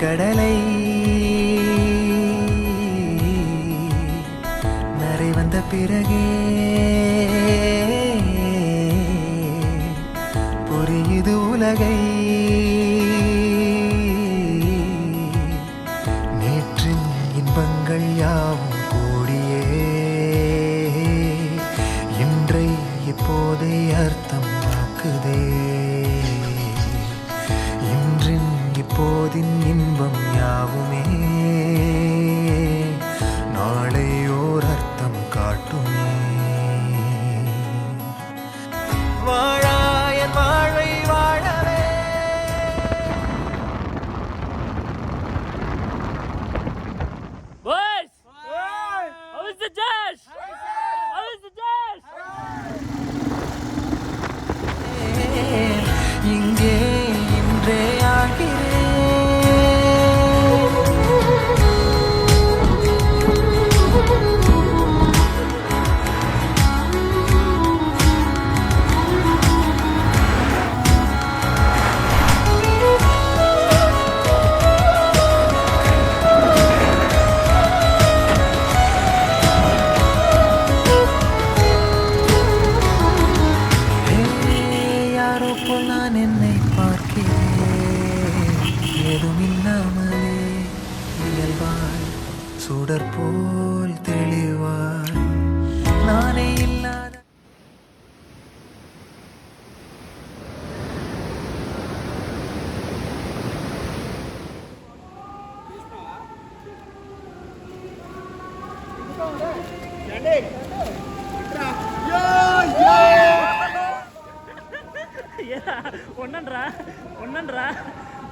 கடலை நரை வந்த பிறகே புரியுது உலகை. நேற்றின் இன்பங்கள் யாவும் கூடியே இன்றை இப்போதை அர்த்தம் ஆக்குதே. இன்றின் இப்போதின் இன்பம் யாவுமே நாளை ஓர் அர்த்தம் காட்டுமே. வாழாயன் வாழ்வை வாழவே. Boys! How is the Josh? How is the Josh? இங்கே இன்றே ஆகிறேன். யாரோ போல் நான் என்னை பார்க்கிறேன். ஏதுமில்லாமலே இயல்பாய் சுடர் போல் தெளிவாய் நானே இல்லாத.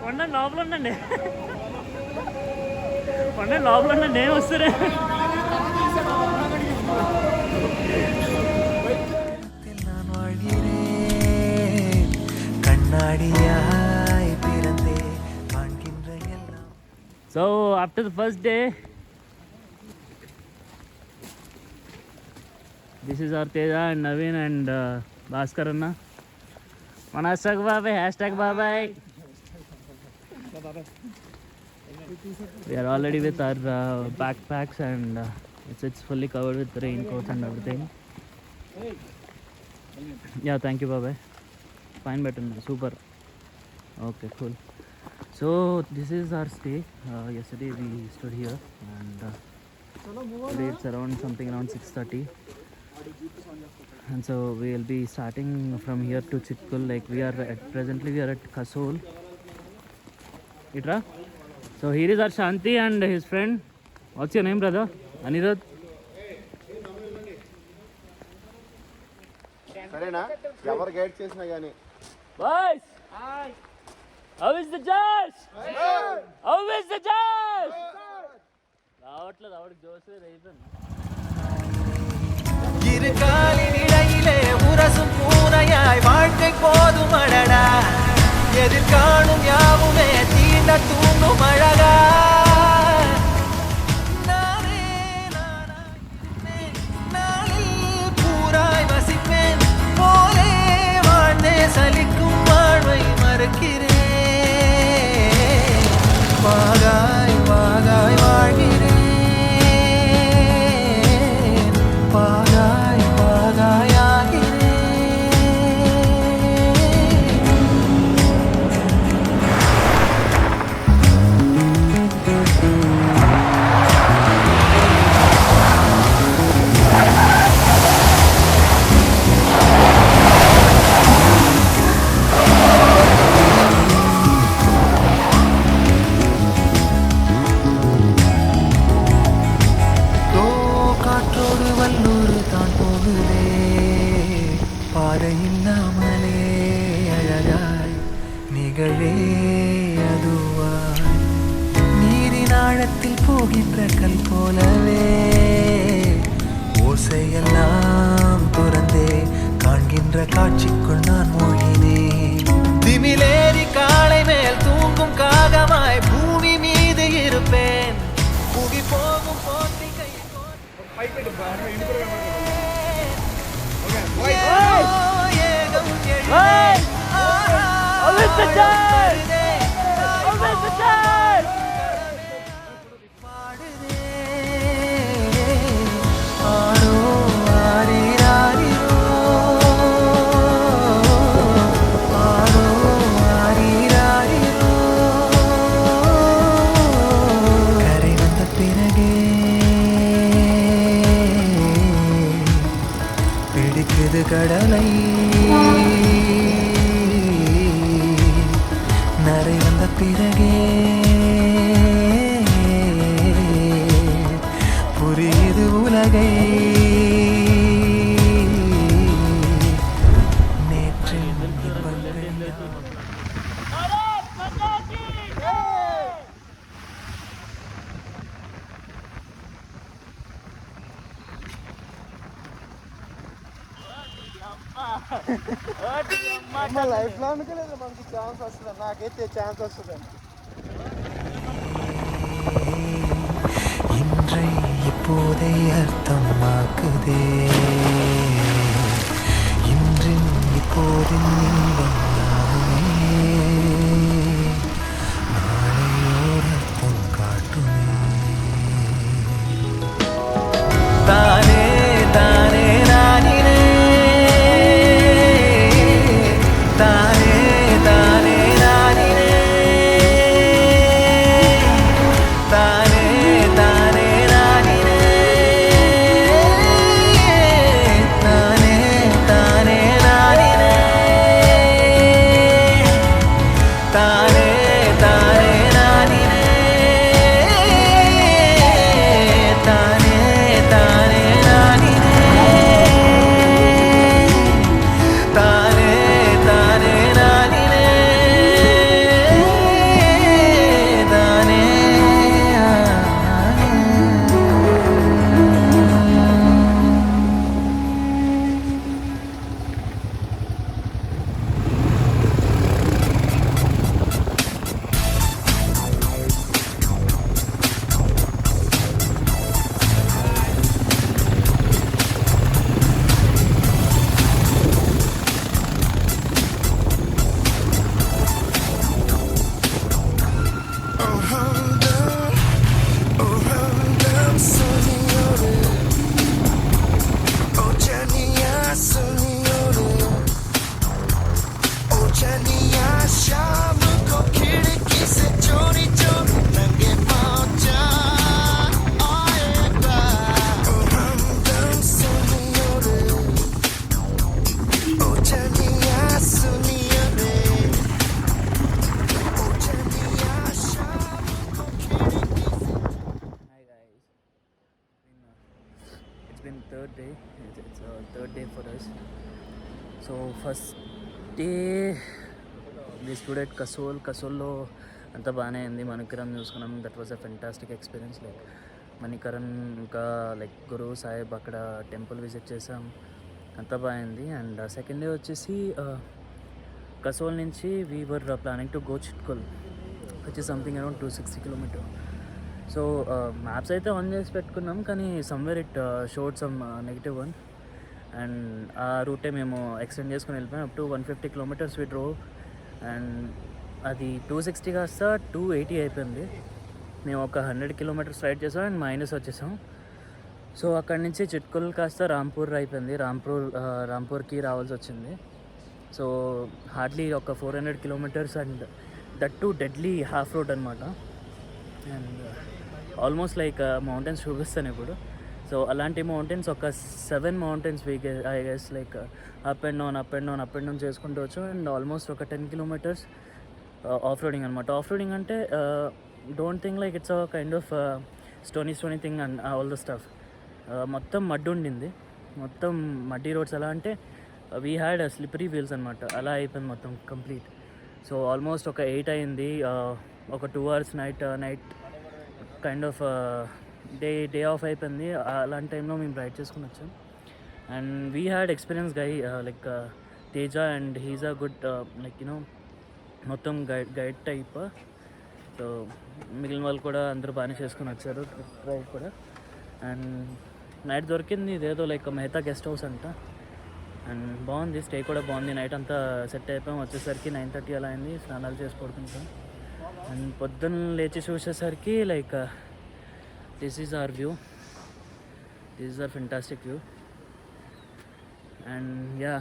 ఒన్న లోపల ఉండండి. లోపల ఉండండి. ఏం వస్తారు? நான் வாழ்கிறேன் கண்ணாடியாய் பிறந்தே காண்கின்ற எல்லாம். So after the first day, this is our Teja and Naveen and Bhaskar Anna. Manasag Babai, hashtag Babai. We are already with our backpacks and it's fully covered with raincoats and everything. Yeah, thank you Babai. Fine button, super. Okay, cool. So this is our stay. Yesterday we stood here and today it's around 6:30. And so we will be starting from here to Chitkul. Like presently we are at Kasol. Itra. So here is our Shanti and his friend. What's your name, brother? Anirudh. సరేనా ఎవరు guide చేసినా గానీ. Boys. Hi. How is the Josh? How is the Josh? రావట్లేదు ఆవిడకి జోసే రైతన్. இரு காலின் இடையிலே உரசும் பூனையாய் வாழ்க்கை போதும் அடடா. எதிர்காணும் யாவுமே தீண்ட தூண்டும் அழகா. நானே நானாயிருப்பேன், நாளில் பூராய் வசிப்பேன். போலே வாழ்ந்தே சலிக்கும் வாழ்வை மறுக்கிறேன். வாகாய் வாகாய் வாழ்கிறேன். வாகாய் வாகாய் ஆகிறேன். காற்றோடு வல்லூர் தான் போகுதே. பாதை இல்லாமலே அழகாய் நிகழே அதுவாய். நீரின் ஆழத்தில் போகின்ற கல் போலவே ஓசையெல்லாம் துறந்தே காண்கின்ற காட்சிக்குள் நான் மூழ்கினேன். திமிலேறி காலை மேல் தூங்கும் காகமாய் பூமி மீது இருப்பேன். புகி போகும் போற்றிக்கை How is the Josh? How is the Josh? பிறகே புரியுது உலகை நேற்றின் இன்பங்கள் లైఫ్ లో అనుకోలేదు మనకి ఛాన్స్ వస్తుంది, నాకైతే ఛాన్స్ వస్తుంది. இன்றை இப்போதை அர்த்தமாக்குதே இன்றின் இப்போதின் இன்பம் யாவுமே நாளையோர் அர்த்தம் காட்டுமே தானே தானே நானினே தானே தானே நானினே தானே தானே நானினே தானே தானே நானினே தானே தானே நானினே தானே தானே நானினே தானே தானே நானினே தானே शाम को खिड़की से चोरी चोरी नंगे पाँव जा आएगा ओ हमदम सुनियो रे ओ चनिया सुनियो रे ओ चनिया शाम को खिड़की से. Hi guys, it's been third day. It's a third day for us. So first day we stood at కసోల్లో అంతా బాగానే అయింది. మణికరణ్ చూసుకున్నాం. That was a fantastic experience. Like Manikaran ఇంకా లైక్ గురు సాహెబ్ అక్కడ టెంపుల్ విజిట్ చేసాం. అంతా బాగుంది. అండ్ సెకండ్ డే వచ్చేసి కసోల్ నుంచి we were planning to go Chitkul which is something around 260 kilometre. So maps అయితే ఆన్ చేసి పెట్టుకున్నాం, కానీ somewhere it showed some -1 and ఆ రూటే మేము ఎక్స్టెండ్ చేసుకుని వెళ్ళిపోయాం. Up to 150 kilometres we drove and అది 260 కాస్త 280 అయిపోయింది. మేము ఒక 100 కిలోమీటర్స్ రైడ్ చేసాం అండ్ మైనస్ వచ్చేసాం. సో అక్కడి నుంచి చిట్కుల్ కాస్త రాంపూర్ అయిపోయింది. రాంపూర్కి రావాల్సి వచ్చింది. సో హార్డ్లీ ఒక 400 kilometres and that to deadly half road అనమాట. అండ్ ఆల్మోస్ట్ లైక్ మౌంటైన్స్ చూపిస్తాను ఇప్పుడు. సో అలాంటి మౌంటైన్స్ ఒక 7 mountains I guess like up and down చేసుకుంటూ వచ్చు. అండ్ ఆల్మోస్ట్ ఒక 10 కిలోమీటర్స్ ఆఫ్ రోడింగ్ అనమాట. ఆఫ్ రోడింగ్ అంటే don't think like it's a kind of stony thing and all the stuff. మొత్తం మడ్ ఉండింది, మొత్తం మడ్డీ రోడ్స్. ఎలా అంటే వీ హ్యాడ్ స్లిపరీ వీల్స్ అనమాట. అలా అయిపోయింది మొత్తం కంప్లీట్. సో ఆల్మోస్ట్ ఒక 8 అయింది. ఒక 2 hours night kind of day off అయిపోయింది. అలాంటి టైంలో మేము రైడ్ చేసుకుని వచ్చాం. And we had experience guy like Teja and he's a good like you మొత్తం గైడ్ టైప్. సో మిగిలిన వాళ్ళు కూడా అందరూ బాగానే చేసుకుని వచ్చారు రైడ్ కూడా. అండ్ నైట్ దొరికింది ఇదేదో లైక్ మెహతా గెస్ట్ హౌస్ అంట. అండ్ బాగుంది, స్టే కూడా బాగుంది. నైట్ అంతా సెట్ అయిపోయాం. వచ్చేసరికి 9:30 అలా అయింది. స్నానాలు చేసి పడుకుంటాం. అండ్ పొద్దున్న లేచి చూసేసరికి like this is our view. This is our fantastic view. And yeah,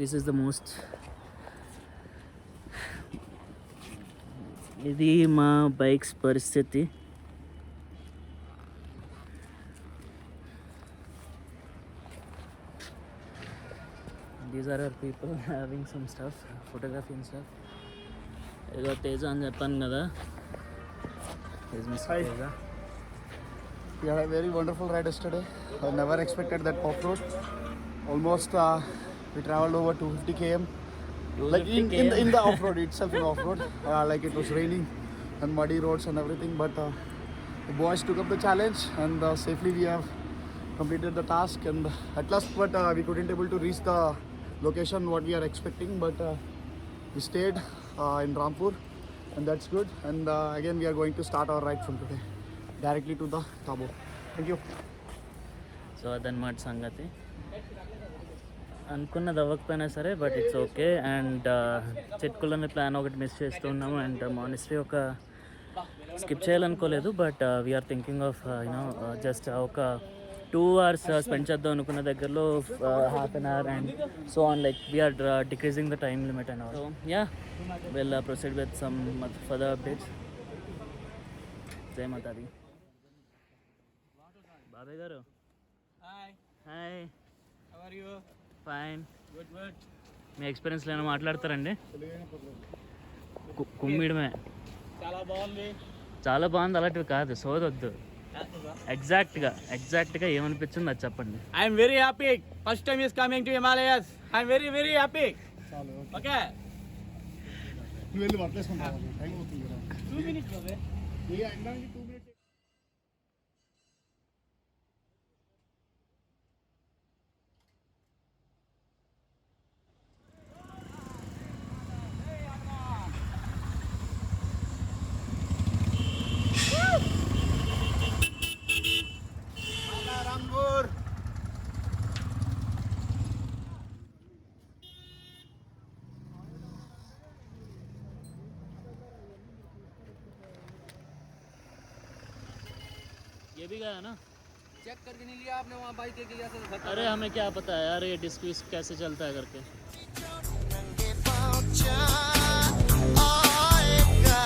this is the most. ఇది మా బైక్స్ పరిస్థితి. These are our people having some stuff, photography and stuff. ఇదిగో తేజ అని చెప్పాను కదా. Hi. Teja. We had a very wonderful ride yesterday. I never expected that off-road. Almost we traveled over 250 km. Like in the off-road itself, in off-road. Like it was raining and muddy roads and everything. But the boys took up the challenge and safely we have completed the task. And at last, but we couldn't able to reach the location what we are expecting. But we stayed in Rampur and that's good. And again, we are going to start our ride from today. Directly to the Tabo. Thank you. So అదనమాట సంగతి. అనుకున్నది అవ్వకపోయినా సరే but it's okay. And చెట్కులని plan ఒకటి miss చేస్తున్నాము. And monastery ఒక skip చేయాలనుకోలేదు. But we are thinking of you know just ఒక 2 hours స్పెండ్ చేద్దాం అనుకున్న దగ్గరలో half an hour and so on like we're decreasing the time limit and all. So ya will proceed with some further updates. Jai Mata di. బాబాయ్ గారు hi hi. How are you? Fine. Good good. మీ ఎక్స్పీరియన్స్లో ఏమైనా మాట్లాడతారండి? కుమ్మిడమే. చాలా బాగుంది. చాలా బాగుంది అలాంటివి కాదు, సోదొద్దు. ఎగ్జాక్ట్గా ఏమనిపించింది అది చెప్పండి. I'm very happy. First time is coming to Himalayas. I'm very very happy. Okay. నువ్వు వెళ్ళి వర్క్లేసుకుంటావు. టైం అవుతుంది కదా. 2 minutes బాబే. ఇక ఎండానికి 2 minutes. ये भी गया ना? चेक करके नहीं लिया आपने वहाँ बाइक के कैसे? अरे हमें क्या पता है यार ये डिस्क विस्क कैसे चलता है करके. नंगे पाँव चल आएगा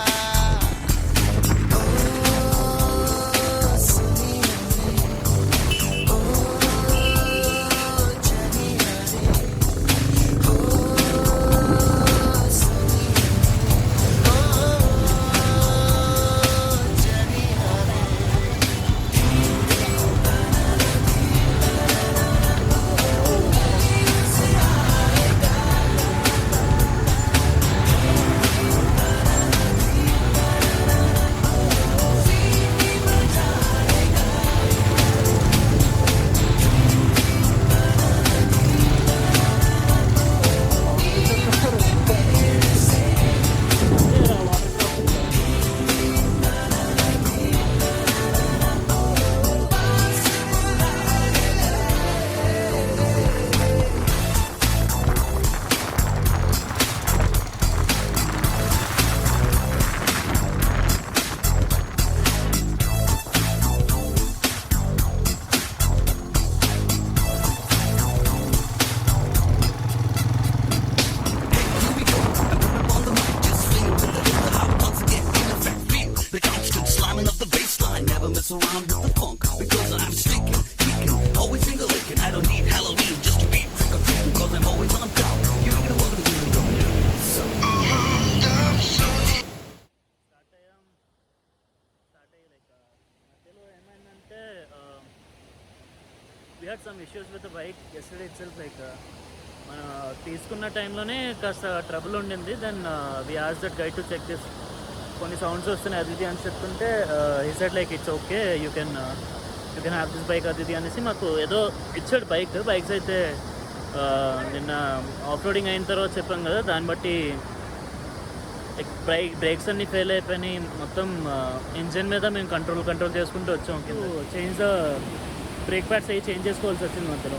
ओ सुनिया रे ओ जनिया रे ओ सुनिया रे ओ जनिया रे The constant slamming of the bassline, never mess around with the funk because I'm sticking, kicking, always finger licking. I don't need Halloween just to be trick or treating because I'm always on top. You ain't gonna walk the way I'm doing. So మధ్యలో ఏమైందంటే we had some issues with the bike yesterday itself. Like మనం తీసుకున్న టైంలోనే కాస్త trouble ఉండింది. Then we asked that guide to check this. కొన్ని sounds వస్తున్నాయి అది ఇది అని చెప్తుంటే he said like it's okay you can have this bike అది ఇది అనేసి మాకు ఏదో ఇచ్చాడు బైక్స్ అయితే నిన్న ఆఫ్ రోడింగ్ అయిన తర్వాత చెప్పాం కదా, దాన్ని బట్టి బ్రేక్స్ అన్నీ ఫెయిల్ అయిపోయినాయి. మొత్తం ఇంజిన్ మీద మేము కంట్రోల్ చేసుకుంటూ వచ్చాం. చేంజ్ ద బ్రేక్ ప్యాడ్స్ అవి చేంజ్ చేసుకోవాల్సి వచ్చింది మధ్యలో.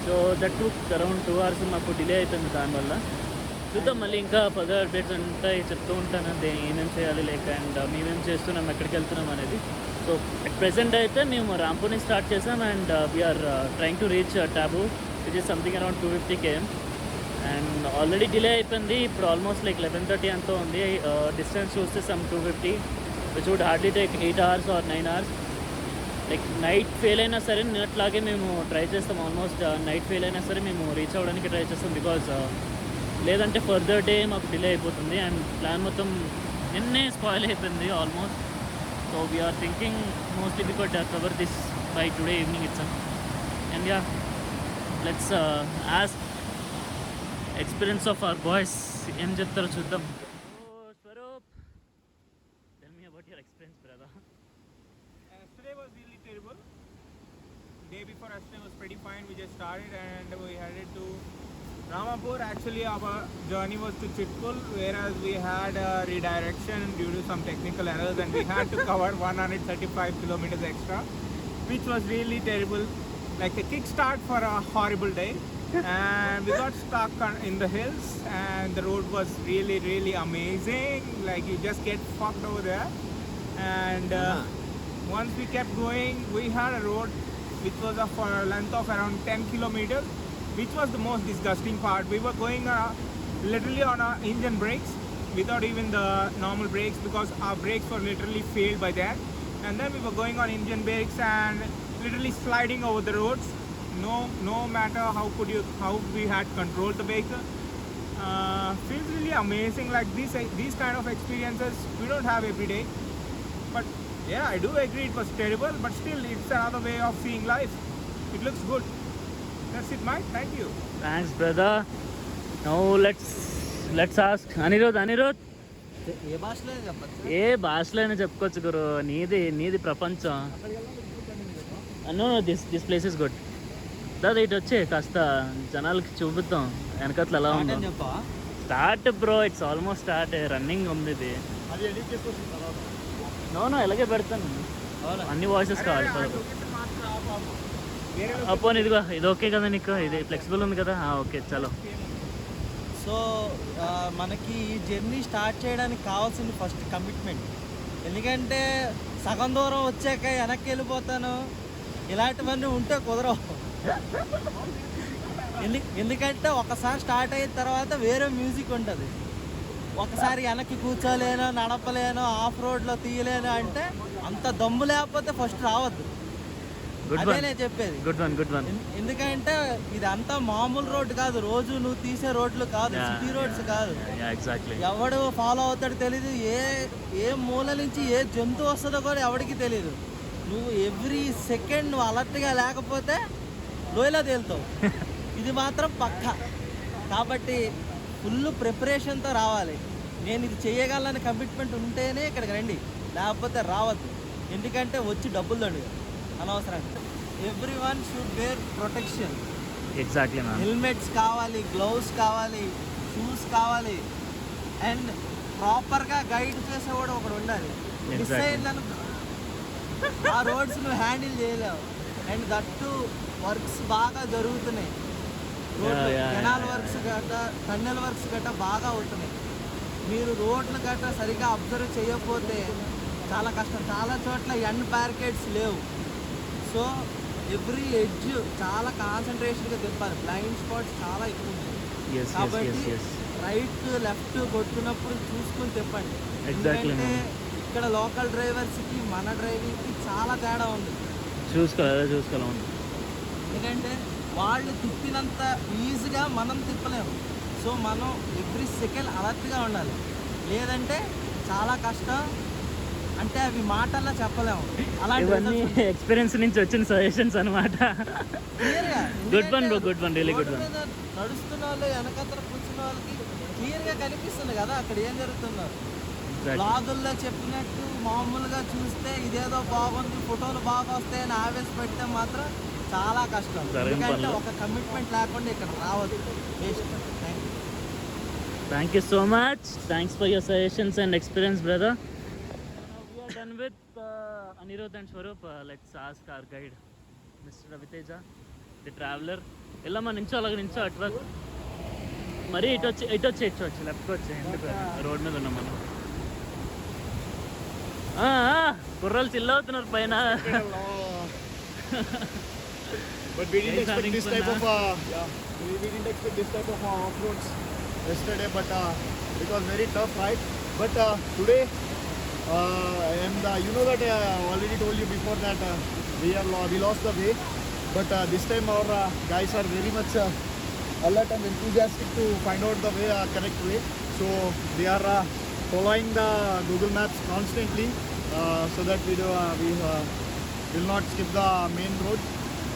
So that took around 2 hours మాకు డిలే అయిపోయింది. దానివల్ల చూద్దాం మళ్ళీ ఇంకా ఫర్దర్ అప్డేట్స్ ఉంటాయి చెప్తూ ఉంటాను ఏమేమి చేయాలి లైక్ అండ్ మేమేం చేస్తున్నాం ఎక్కడికి వెళ్తున్నాం అనేది. సో అట్ ప్రెసెంట్ అయితే మేము రాంపూర్ని స్టార్ట్ చేసాం and we're trying to reach Tabo which is something around 250 km and already delay అయిపోయింది. ఇప్పుడు ఆల్మోస్ట్ లైక్ 11:30 అంతా ఉంది. డిస్టెన్స్ చూస్తే some 250 which would hardly take 8 hours or 9 hours. Like night fail అయినా సరే నిన్నట్లాగే మేము ట్రై చేస్తాం. ఆల్మోస్ట్ నైట్ ఫెయిల్ అయినా సరే మేము రీచ్ అవ్వడానికి ట్రై చేస్తాం బికాజ్ లేదంటే ఫర్దర్ డే మాకు డిలే అయిపోతుంది అండ్ ప్లాన్ మొత్తం నిన్నే స్పాయిల్ అయిపోయింది almost. So we're thinking mostly we could cover this by today evening it's. And yeah, let's ask experience of our boys ఏం చెప్తారో చూద్దాం. Swaroop, tell me about your experience brother. Yesterday was really terrible. Day before yesterday was pretty fine. We just started and we headed to Ramapur. Actually, our journey was to Chitkul, whereas we had a redirection due to some technical errors, and we had to cover 135 kilometers extra, which was really terrible. Like a kickstart for a horrible day. And we got stuck in the hills, and the road was really, really amazing. Like you just get fucked over there. And once we kept going, we had a road which was of a length of around 10 kilometers, which was the most disgusting part. We were going literally on our engine brakes without even the normal brakes, because our brakes were literally failed by that. And then we were going on engine brakes and literally sliding over the roads. No matter how we had controlled the vehicle. Feels really amazing. Like these kind of experiences we don't have every day. But yeah, I do agree it was terrible, but still it's another way of seeing life. It looks good. That's it, Mike. Thank you. Thanks, brother. Now let's ask Anirudh. ఏ భాషలో అయినా చెప్పుకోవచ్చు గురు, నీది ప్రపంచం. No this place is good. దాదా ఇటు వచ్చే కాస్త జనాలకి చూపిద్దాం వెనకట్లు ఎలా ఉందో. Start bro, it's almost start. Running ఉంది ఇది. నో ఇలాగే పెడతాను, అన్ని వాయిసెస్ కావాలి. అప్పుడు ఇదిగో ఇది ఓకే కదా నీకు, ఇది ఫ్లెక్సిబుల్ ఉంది కదా, ఓకే చలో. సో మనకి ఈ జర్నీ స్టార్ట్ చేయడానికి కావాల్సింది ఫస్ట్ కమిట్మెంట్. ఎందుకంటే సగం దూరం వచ్చాక వెనక్కి వెళ్ళిపోతాను ఇలాంటివన్నీ ఉంటే కుదరవు. ఎందుకంటే ఒకసారి స్టార్ట్ అయిన తర్వాత వేరే మ్యూజిక్ ఉంటుంది. ఒకసారి వెనక్కి కూర్చోలేను, నడపలేను, ఆఫ్ రోడ్లో తీయలేను అంటే అంత దమ్ము లేకపోతే ఫస్ట్ రావద్దు. అదే నేను చెప్పేది. Good one. ఎందుకంటే ఇది అంతా మామూలు రోడ్డు కాదు, రోజు నువ్వు తీసే రోడ్లు కాదు, సిటీ రోడ్స్ కాదు. ఎవడు ఫాలో అవుతాడో తెలీదు, ఏ మూల నుంచి ఏ జంతువు వస్తుందో కూడా ఎవరికి తెలీదు. నువ్వు ఎవ్రీ సెకండ్ నువ్వు అలర్ట్గా లేకపోతే లోయలో తేలుతావు. ఇది మాత్రం పక్కా. కాబట్టి ఫుల్ ప్రిపరేషన్తో రావాలి. నేను ఇది చేయగలని కమిట్మెంట్ ఉంటేనే ఇక్కడికి రండి, లేకపోతే రావద్దు. ఎందుకంటే వచ్చి డబ్బులు దండు అనవసరంగా. Everyone should wear protection. Exactly. Helmets కావాలి, గ్లౌస్ కావాలి, షూస్ కావాలి, అండ్ ప్రాపర్గా గైడ్ చేసేవాడు ఒకడు ఉండాలి. మిస్ అయిందనుకో ఆ రోడ్స్ నువ్వు హ్యాండిల్ చేయలేవు. అండ్ దట్టు వర్క్స్ బాగా జరుగుతున్నాయి. కెనాల్ వర్క్స్ గట్ట, టన్నెల్ వర్క్స్ గట్ట బాగా అవుతున్నాయి. మీరు రోడ్లు గట్ట సరిగ్గా అబ్జర్వ్ చేయకపోతే చాలా కష్టం. చాలా చోట్ల ఎండ్ బ్యారికేడ్స్ లేవు. సో ఎవ్రీ ఎడ్జ్ చాలా కాన్సన్ట్రేషన్గా తిప్పాలి. బ్లైండ్ స్పాట్స్ చాలా ఎక్కువ ఉన్నాయి. కాబట్టి రైట్ లెఫ్ట్ కొట్టుకున్నప్పుడు చూసుకుని తిప్పండి. ఎందుకంటే ఇక్కడ లోకల్ డ్రైవర్స్కి మన డ్రైవింగ్కి చాలా తేడా ఉంది. చూసుకోవాలి. ఎందుకంటే వాళ్ళు తిప్పినంత ఈజీగా మనం తిప్పలేము. సో మనం ఎవ్రీ సెకండ్ అలర్ట్గా ఉండాలి, లేదంటే చాలా కష్టం. అంటే అవి మాటల్లో చెప్పలేము. అలాంటి ఎక్స్పీరియన్స్ నుంచి వచ్చిన సజెషన్స్ అనమాట. Good one really good one. నడుస్తున్న వాళ్ళు వెనకతర కూర్చున్న వాళ్ళకి క్లియర్గా కనిపిస్తుంది కదా అక్కడ ఏం జరుగుతుందో. బ్లాగుల్లో చెప్పినట్టు మామూలుగా చూస్తే ఇదేదో బాగుంది, ఫోటోలు బాగా వస్తాయని ఆవేశపెడితే మాత్రం చాలా కష్టం. ఎందుకంటే ఒక కమిట్మెంట్ లేకుండా ఇక్కడ రావద్దు. Thank you so much. Thanks for your suggestions and experience brother. We are done with Anirudh and Swaroop. Let's ask our guide, Mr. Raviteja, the traveler. వెళ్ళమ్మా నించో, అలాగే నించో అటువైపు. మరి ఇటు వచ్చి లెఫ్ట్కి వచ్చి ఎందుకు రోడ్ మీద ఉన్నాం మనం. కుర్రలు చిల్ అవుతున్నారు పైన. But we didn't expect this type of off-roads yesterday, but it was very tough, right? But today, and you know that I already told you before that we lost the way. But this time our guys are very much alert and enthusiastic to find out the way, correct way. So they are following the Google Maps constantly, so that we will not skip the main road.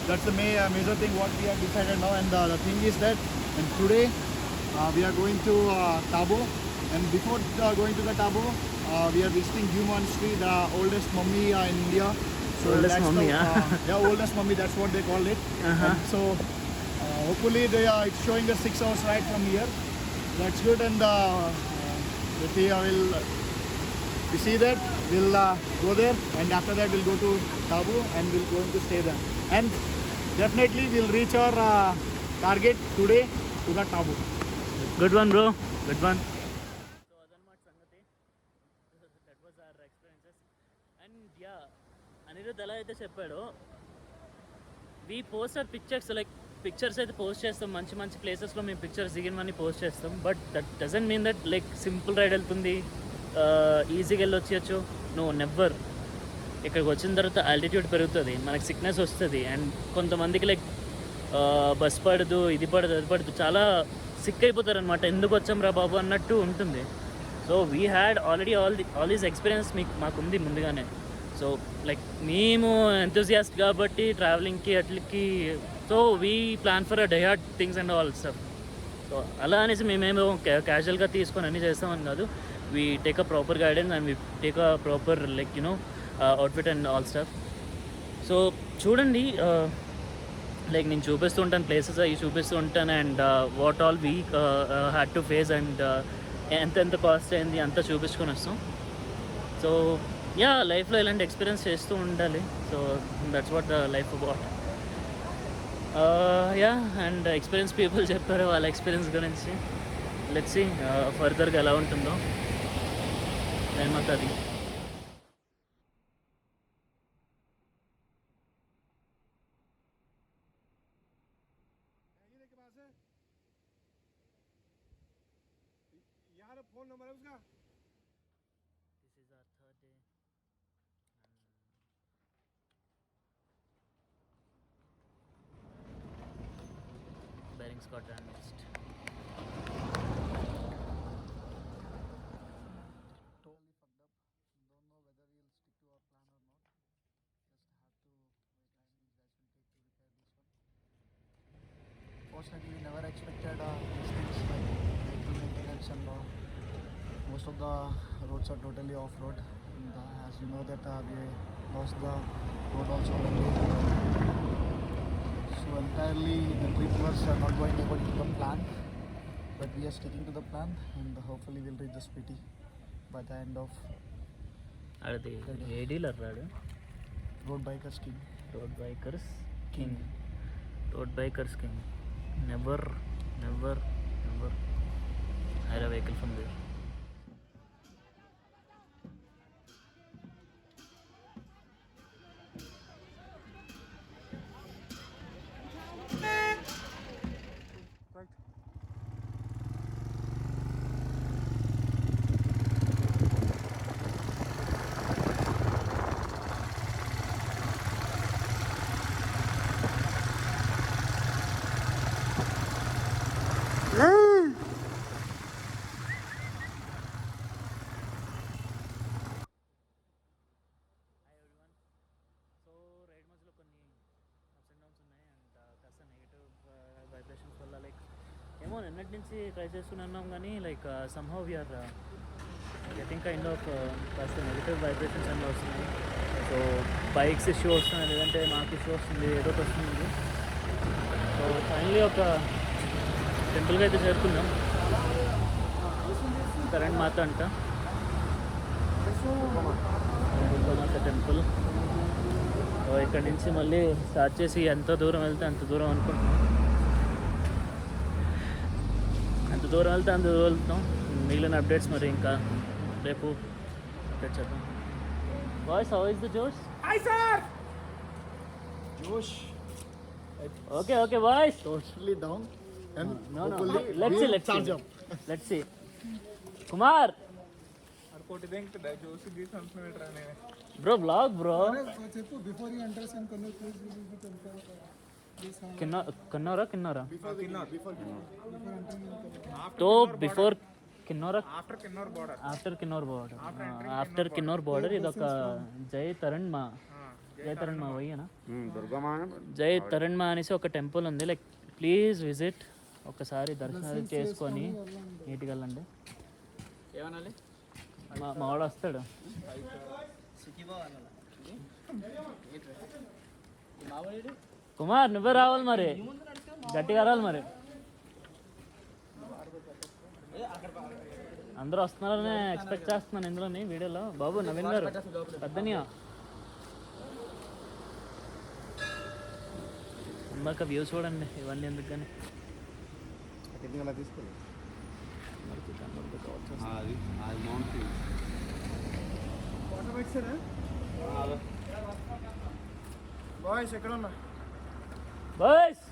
That's the major thing what we have decided now. And the thing is that, and today we are going to Tabo, and before going to the Tabo, we are visiting Jhum Monastery, the oldest mummy in India. So Oldest that's mummy, yeah, oldest mummy, that's what they call it. And so hopefully it's showing us 6 hours ride from here. That's good. And we see that we'll go there, and after that we'll go to Tabo and we're going to stay there. And definitely we'll reach our target today to the Tabo. Good one bro, good one. So అదనమాట సంగతి. That was our experiences. And yeah, Anirudh ఎలా అయితే చెప్పాడో, we post our pictures, like pictures అయితే post చేస్తాం, మంచి మంచి ప్లేసెస్లో మేము పిక్చర్స్ దిగినవన్నీ పోస్ట్ చేస్తాం. But that doesn't mean that like simple ride వెళ్తుంది, ఈజీగా వెళ్ళి వచ్చేయచ్చు. No, never. ఇక్కడికి వచ్చిన తర్వాత ఆల్టిట్యూడ్ పెరుగుతుంది, మనకి సిక్నెస్ వస్తుంది, అండ్ కొంతమందికి లైక్ బస్ పడదు, ఇది పడదు, అది పడదు, చాలా సిక్ అయిపోతారు అనమాట. ఎందుకు వచ్చాం రా బాబు అన్నట్టు ఉంటుంది. So we had already all these experience మాకుంది ముందుగానే. సో లైక్ మేము ఎంతూజియాస్ట్ కాబట్టి ట్రావెలింగ్కి అట్లకి, so we plan for a diehard things and all stuff. So అలా అనేసి మేమేమో క్యాజువల్గా తీసుకొని అన్నీ చేస్తామని కాదు. We take a proper guidance and we take a proper like outfit and all stuff. So చూడండి, లైక్ నేను చూపిస్తూ ఉంటాను ప్లేసెస్ అవి చూపిస్తూ ఉంటాను, and what all we had to face, and ఎంత కాస్ట్ అయింది అంతా చూపించుకొని వస్తాం. సో యా, లైఫ్లో ఇలాంటి ఎక్స్పీరియన్స్ చేస్తూ ఉండాలి. So that's what the life about. Yeah, and experience people చెప్పారు వాళ్ళ ఎక్స్పీరియన్స్ గురించి. లెట్స్ సీ ఫర్దర్గా ఎలా ఉంటుందో. నేను మాకు అది फोन नंबर है उसका. This is our third day. Bearings got damaged. Totally fucked up. Don't know whether we'll stick to our plan or not. Just have to wait and these guys will take to repair this one. Fortunately, we never expected these things like vehicle maintenance and most of the roads are totally off-road. And as you know that we lost the road also already. So entirely the trip was not going according to the plan. But we are sticking to the plan, and hopefully we'll reach the Spiti by the end of అది ఏ dealer రాడు? Road Bikers King. Road bikers king. Road bikers king. Never hire a vehicle from there. So ride మధ్యలో కొన్ని ups and downs ఉన్నాయి, and కాస్త negative vibrations వల్ల like ఏమో నిన్నటి నుంచి ట్రై చేస్తున్నాం కానీ like somehow we're getting kind of కాస్త నెగిటివ్ వైబ్రేషన్స్ అన్నీ వస్తున్నాయి. సో బైక్స్ ఇష్యూ వస్తున్నాయి, లేదంటే మాకు ఇష్యూ వస్తుంది, ఏదో ఒకటి వస్తుంది. సో ఫైనలీ ఒక టెంపుల్కి అయితే చేరుకున్నాం, కరెంట్ మాత అంట, దుర్గామాత టెంపుల్. సో ఇక్కడి నుంచి మళ్ళీ స్టార్ట్ చేసి ఎంత దూరం వెళ్తే అంత దూరం అనుకుంటున్నాం, ఎంత దూరం వెళ్తే అంత దూరం వెళ్తాం. మిగిలిన అప్డేట్స్ మరి ఇంకా రేపు అప్డేట్ చేద్దాం. వాయిస్ హౌ ఇస్ ద జోష్? Josh, okay voice totally down, and no hopefully let's we'll see charge up. let's see Kumar అడుకోటి దేంకుతా జోసి తీసి అంటున్నాడు బ్రో బ్లాగ్ బ్రో. చెప్పు, before you enter some conversation, please visit the temple. किन्नौरा तो before किन्नौरा आफ्टर किन्नौर बॉर्डर ఇదొక జై తరణ్మా పోయేనా జై తరణ్మా అనేసి ఒక టెంపుల్ ఉంది. లైక్ ప్లీజ్ విజిట్, ఒకసారి దర్శనాలు చేసుకొని నీట్గా వెళ్ళండి. ఏమనాలి? మా వాడు వస్తాడు. కుమార్ నువ్వే రావాలి మరి, గట్టిగా రావాలి మరి. అందరూ వస్తున్నారని ఎక్స్పెక్ట్ చేస్తున్నాను ఇందులోని వీడియోలో. బాబు నవీన్ గారు పెద్దనియా ఇందాక వ్యూస్ చూడండి, ఇవన్నీ ఎందుకు కానీ బాయ్స్ ఎక్కడ ఉన్నా? బాయ్స్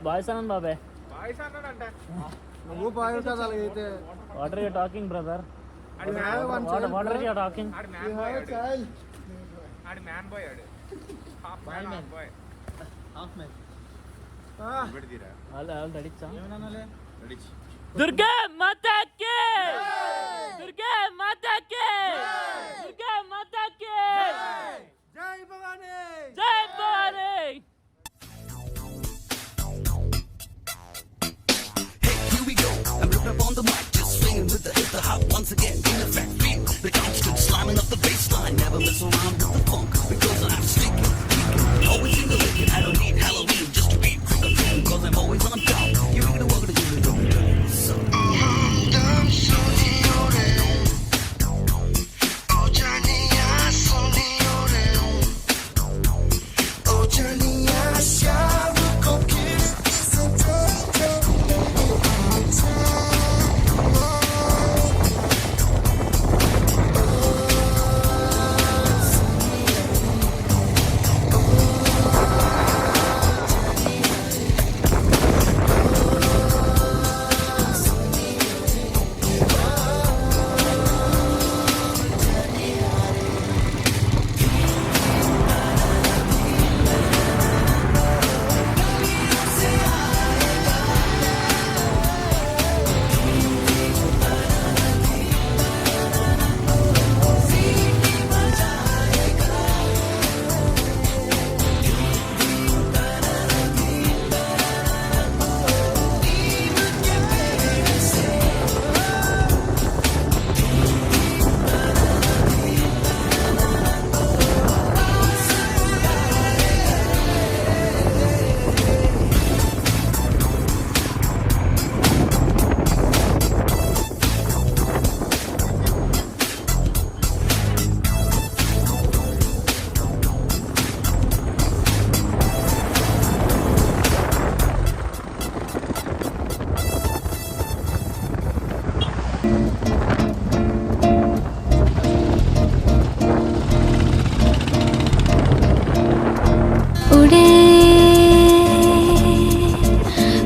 బాయ్స్ అన్నాను బాబాయ్. నువ్వు బాయ్ కదా అలాగైతే. What are you talking brother? What are you talking? Durga Mata కి దుర్గా మాతా కి దుర్గా మాతా కి జై భవానీ. జై Bhavani. Hey, here we go. I'm ripping up on the mic, just swinging with the hip, the hop once again. In effect, feel the constant slamming up the baseline. Never mess around with the funk because I'm stinking, geeking, always in the licking. I don't need Halloween just to be trick-or-treating because I'm always on top. You ain't gonna walk to do it, don't do it. So.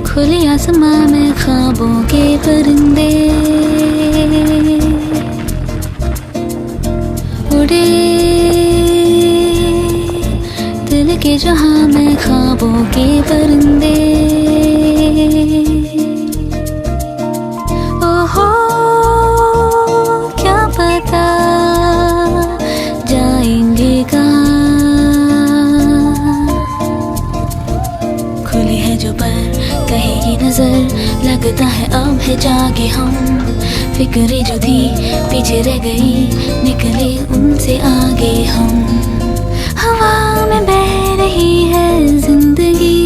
खुले आसमां में ख्वाबों के परिंदे उड़े, दिल के जहां में ख्वाबों के परिंदे। ओहो क्या पता जाएंगे कहाँ, खुली है जो पर कहेगी नजर, लगता है अब है जागे हम। फिक्रें जो थी पीछे रह गई, निकले उनसे आगे हम। हवा में बह रही है जिंदगी,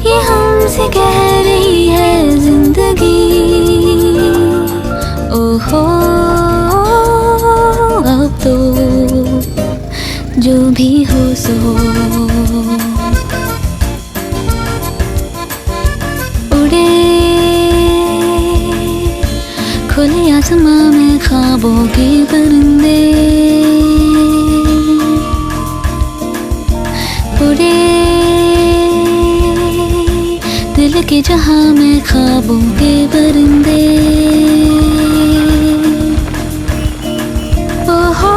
ये हमसे कह रही है जिंदगी। ओहो अब तो जो भी हो सो, खुले आसमां में ख्वाबों के परिंदे उड़े, दिल के जहां में ख्वाबों के परिंदे। ओहो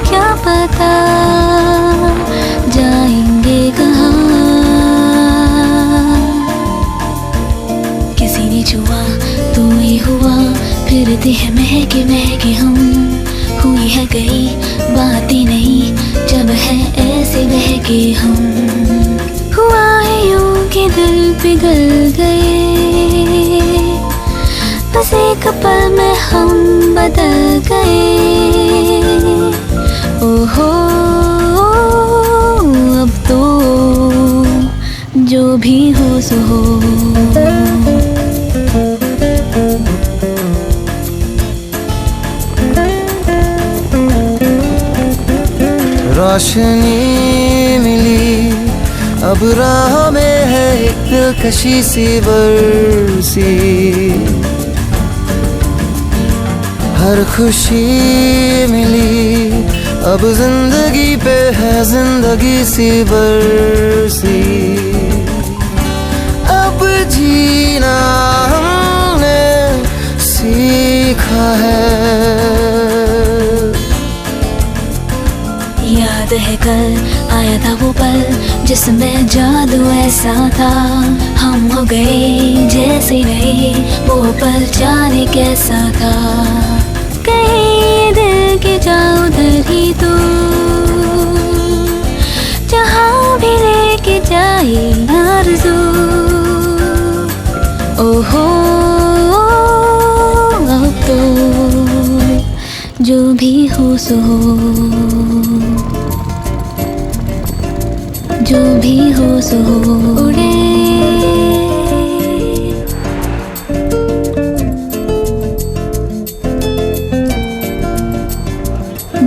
क्या नहीं छुआ तू ही हुआ, फिरते हैं महके महके हम, हुई है गई बात ही नहीं जब है ऐसे बहके हम। हुआ है यूं कि दिल पिघल गए, बस एक पल में हम बदल गए। ओहो अब तो जो भी हो सो हो। रोशनी मिली अब राह में है एक दिलकशी सी बरसी, हर खुशी मिली अब जिंदगी पे है जिंदगी सी बरसी। अब जीना हमने सीखा है। याद है कल आया था वो पल जिसमें जादू ऐसा था, हम हो गए जैसे रहे वो पल जाने कैसा था। कहीं दिल के जाओ उधर ही तो, जहाँ भी लेके जाए आरज़ू। ओहो अब तो जो भी हो सो हो, जो भी हो सो हो उड़े।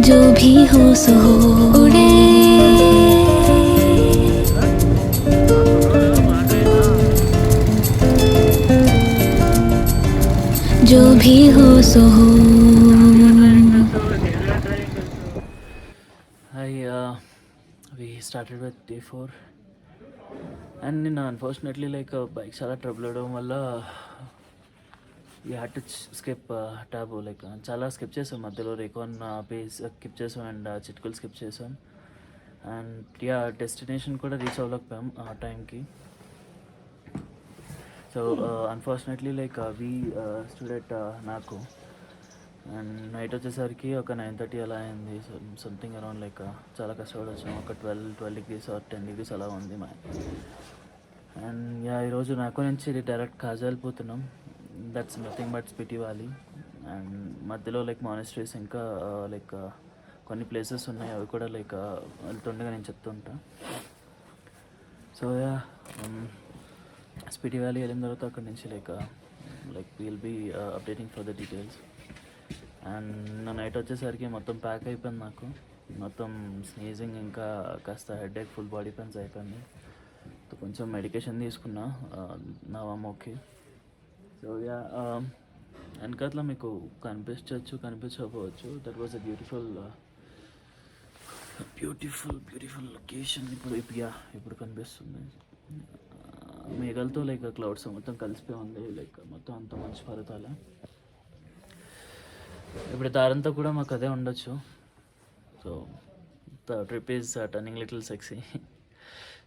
जो भी हो सो हो उड़े। जो भी हो सो हो। We started with day 4 and unfortunately bike చాలా ట్రబుల్ అవడం వల్ల we had to skip టాబు, చాలా స్కిప్ చేసాం మధ్యలో. రేకాన్ పేస్ స్కిప్ చేసాం అండ్ చిట్కులు స్కిప్ చేసాం అండ్ డెస్టినేషన్ కూడా రీచ్ అవ్వలేకపోయాం ఆ టైంకి. సో అన్ఫార్చునేట్లీ వీ స్టూడెంట్ నాకు అండ్ నైట్ వచ్చేసరికి ఒక 9:30 అలా అయింది. సంథింగ్ అరౌండ్ చాలా కష్టపడి వచ్చాము. ఒక 12 degrees or 10 degrees అలా ఉంది మా. అండ్ ఈరోజు నాకు నుంచి డైరెక్ట్ కాజా వెళ్ళిపోతున్నాం. That's nothing but Spiti valley. And మధ్యలో మానస్ట్రీస్ ఇంకా కొన్ని ప్లేసెస్ ఉన్నాయి, అవి కూడా వెళ్తుండగా నేను చెప్తుంటా. సో స్పిటి వ్యాలీ వెళ్ళిన తర్వాత అక్కడి నుంచి will be updating for the details. And నా నైట్ వచ్చేసరికి మొత్తం ప్యాక్ అయిపోయింది నాకు, మొత్తం స్నీజింగ్ ఇంకా కాస్త హెడేక్, ఫుల్ బాడీ పెయిన్స్ అయిపోయింది. కొంచెం మెడికేషన్ తీసుకున్నా నా ఓకే. సో వెనకాతల మీకు కనిపించకపోవచ్చు. That was a beautiful location. ఇప్పుడు కనిపిస్తుంది. మేఘాలతో క్లౌడ్స్ మొత్తం కలిసిపోయి ఉంది, మొత్తం అంత మంచి పర్వతాల. ఇప్పుడు దారంతా కూడా మాకు అదే ఉండొచ్చు. So the trip is turning little sexy.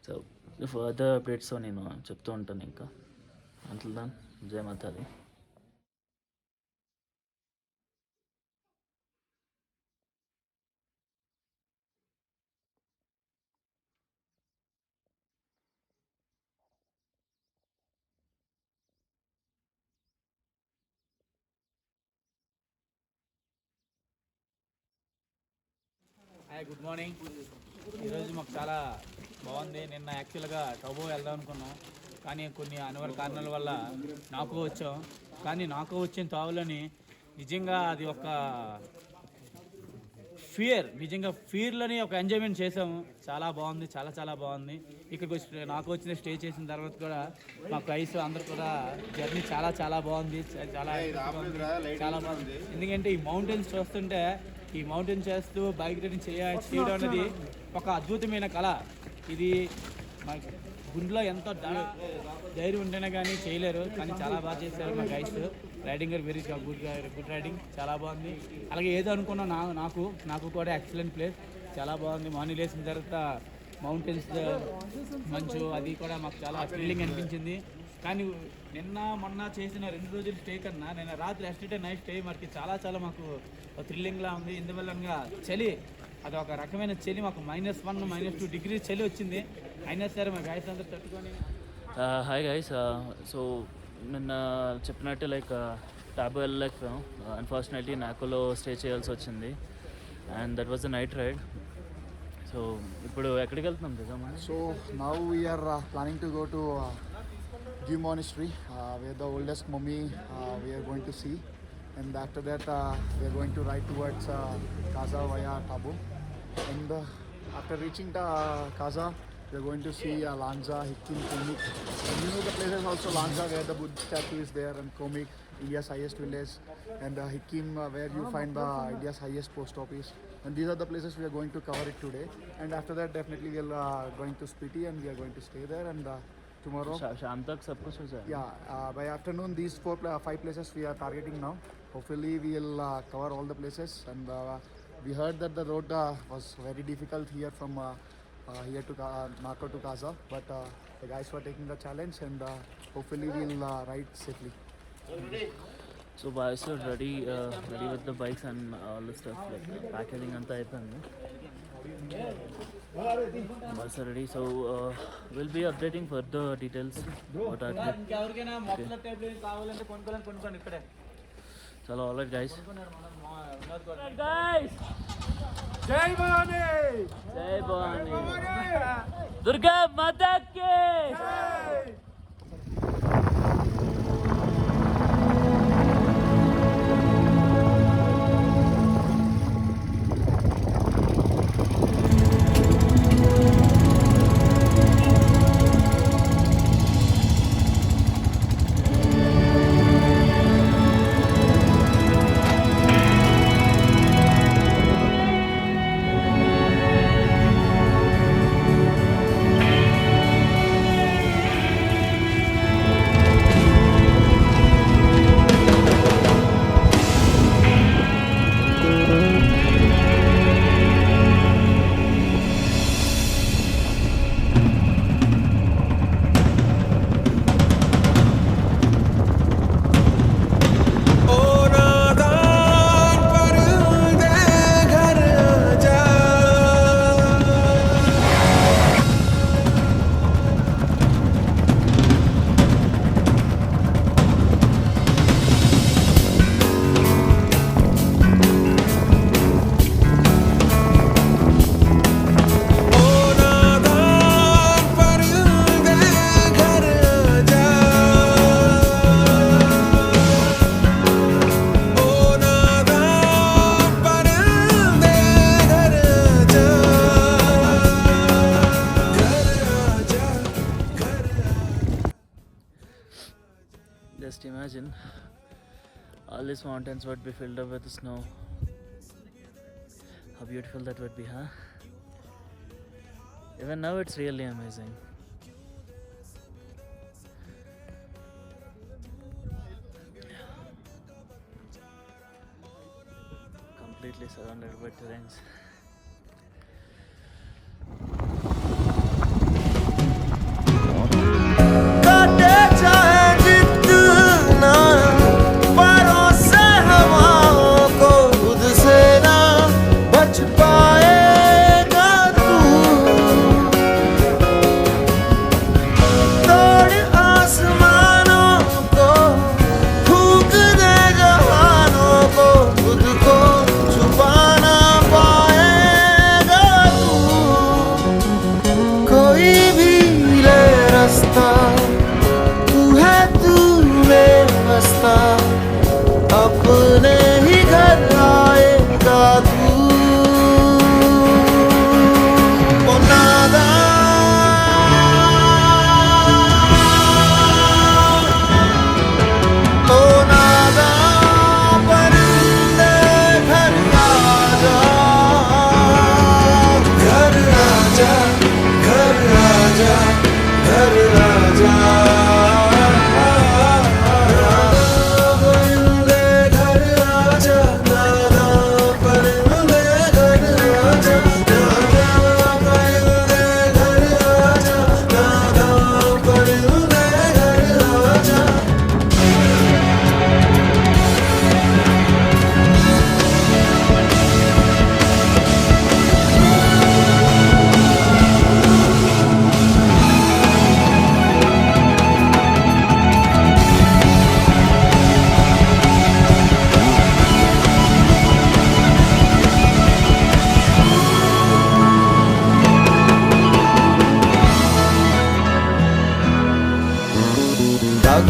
So further updates నేను చెప్తూ ఉంటాను. ఇంకా అంటుల్ దాన్ జై మాతాది. Hi, good morning. ఈరోజు మాకు చాలా బాగుంది. నిన్న యాక్చువల్గా టబో వెళ్దాం అనుకున్నాం, కానీ కొన్ని అనివార్య కారణాల వల్ల నాకు వచ్చాం. కానీ నాకు వచ్చిన తావులని నిజంగా అది ఒక నిజంగా ఫీర్లని ఒక ఎంజాయ్మెంట్ చేసాము. చాలా బాగుంది, చాలా చాలా బాగుంది. ఇక్కడికి వచ్చి నాకు వచ్చిన స్టే చేసిన తర్వాత కూడా మా ప్రైస్ అందరు కూడా జర్నీ చాలా చాలా బాగుంది. చాలా బాగుంది. ఎందుకంటే ఈ మౌంటైన్స్ చూస్తుంటే, ఈ మౌంటైన్ చేస్తూ బైక్ రైడింగ్ చేయడం అనేది ఒక అద్భుతమైన కళ. ఇది మా గుండెలో ఎంతో ధైర్యం ఉంటేనే కానీ చేయలేరు, కానీ చాలా బాగా చేశారు మా guides. Riding very good riding, చాలా బాగుంది. అలాగే ఏదో అనుకున్నా నాకు కూడా ఎక్సలెంట్ ప్లేస్, చాలా బాగుంది. మార్నింగ్ లేచిన తర్వాత మౌంటైన్స్ మంచు అది కూడా మాకు చాలా థ్రిల్లింగ్ అనిపించింది. కానీ నిన్న మొన్న చేసిన 2 రోజుల స్టే కన్నా నేను రాత్రి ఎస్టర్డే నైట్ స్టే మనకి చాలా చాలా మాకు థ్రిల్లింగ్లా ఉంది. ఇందువల్లగా చలి, అది ఒక రకమైన చలి, మాకు -1 -2 డిగ్రీ చలి వచ్చింది. అయినా సరే మా గైస్ అందరూ తట్టుకొని. హాయ్ గైస్, సో నిన్న చెప్పినట్టు లైక్ టాబో వెళ్ళలేకపోయాం. అన్ఫార్చునేట్లీ నాకోలో స్టే చేయాల్సి వచ్చింది and that was the night ride. So ఇప్పుడు ఎక్కడికి వెళ్తున్నాం నిజమా? So now we are planning to go to Ghim Monastery, where the oldest mummy we are going to see, and after that we are going to ride towards Kaza via Tabo, and after reaching Kaza we are going to see Lanza, Hikkim, Komik, and you know the places also Lanza where the Buddha statue is there, and Komik, India's highest village, and Hikkim where you find the India's highest post office. And these are the places we are going to cover it today. And after that, definitely we are going to Spiti and we are going to stay there. And tomorrow, शाम तक सब कुछ हो जाएगा. yeah, by afternoon, these 5 places we are targeting now. Hopefully, we will cover all the places. And we heard that the road was very difficult here from here to Nako to Kaza. But the guys were taking the challenge, and hopefully, we will ride safely. So boys are ready with the bikes and all the stuff, like packaging anta ayipandi. Boys are ready, so we'll be updating further details what are the. ఇంకెవరికైనా మొక్కల table కావాలంటే కొనుక్కోండి ఇక్కడే. Chalo, all right guys. Guys, Jai Bhavani! Jai Bhavani. Durga Mata ki just imagine all these mountains would be filled up with snow. How beautiful that would be, huh? Even now it's really amazing. Completely surrounded by terrains. काटे चाहे जितना परों से हवाओं को खुद से ना बच पाएगा तू तोड़ आसमानों को फूंक दे जहानों को खुद को छुपा ना पाए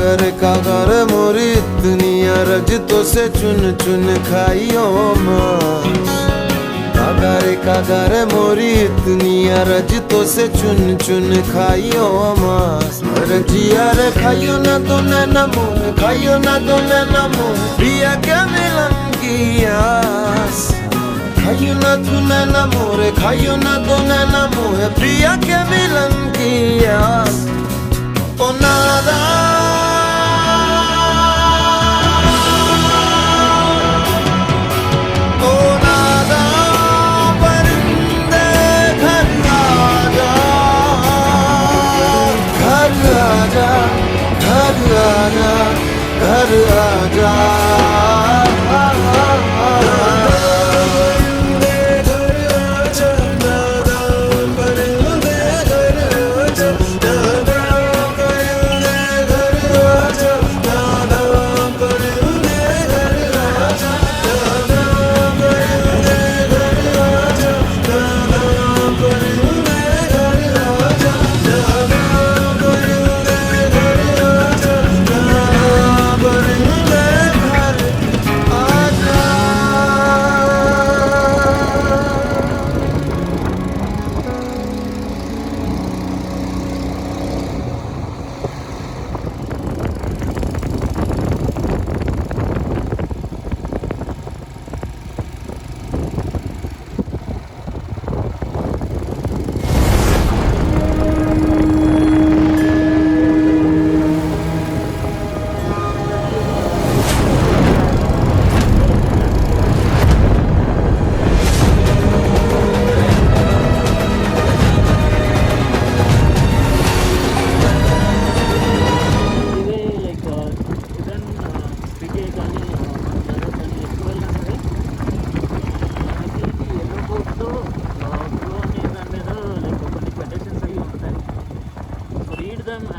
कागर मोरी इतनी अरज तो से चुन चुन खाइयो माँ कागर मोरी इतनी अरज तो से चुन चुन खाइयो माँ रजिया रे खाइयो ना तो नैना मोर खाइयो ना तो नैना मोर पिया क्या मिलन की आस खाइयो ना तू नैना मोर खाइयो ना तो नैना मोर प्रिया के मिलन की आस ओ नादा ओ नादा परिंदे घर आजा घर आजा घर आजा घर आजा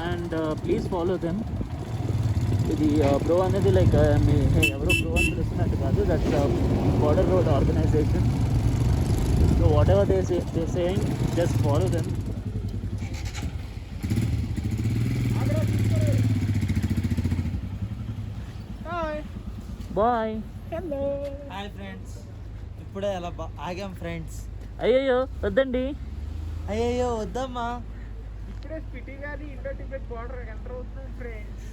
అండ్ ప్లీజ్ ఫాలో దెమ్. ఇది బ్రో అనేది లైక్ ఎవరో బ్రో అని పిలుస్తున్నట్టు కాదు, that's border road organisation. So whatever they saying just follow them. Boy. Hello hi friends. ఇప్పుడే అలా ఆగాం ఫ్రెండ్స్. అయ్యయ్యో వద్దండి. అయ్యయ్యో వద్దమ్మా. ఇప్పుడే స్పిటి గారి ఇండో టిబెట్ బార్డర్ ఎంటర్ అవుతుంది ఫ్రెండ్స్.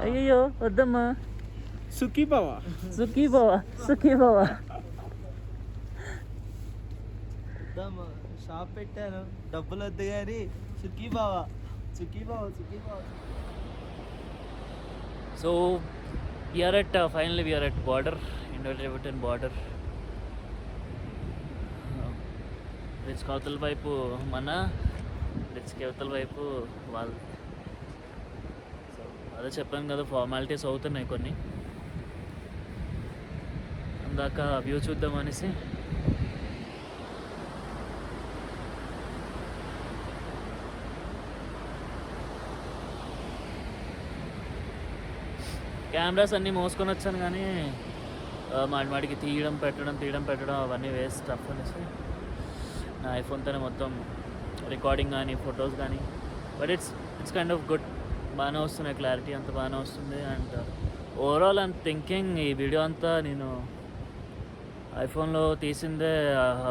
అయ్యయ్యో వద్దమ్మా. సుఖీ బావా సుఖీ బావా సుఖీ బావా. వద్దమ్మా, షాప్ పెట్టాను, డబ్బులు వద్దు కానీ సుఖీ బావా సుఖీ బావా సుఖీ బావా. So we are at finally we are at border, Indo-Tibetan border. రిచ్ కవతల వైపు మన, రిచ్ కవతల వైపు వాళ్ళు. సో అదే చెప్పాను కదా, ఫార్మాలిటీస్ అవుతున్నాయి కొన్ని. అందాక వ్యూ చూద్దాం అనేసి కెమెరాస్ అన్నీ మోసుకొని వచ్చాను, కానీ మాడికి తీయడం పెట్టడం అవన్నీ వేస్ట్ స్టఫ్ అనేసి నా ఐఫోన్తోనే మొత్తం రికార్డింగ్ కానీ ఫొటోస్ కానీ. But it's kind of good, బాగానే వస్తున్నాయి, క్లారిటీ అంతా బాగానే వస్తుంది. అండ్ ఓవరాల్ ఐమ్ థింకింగ్ ఈ వీడియో అంతా నేను ఐఫోన్లో తీసిందే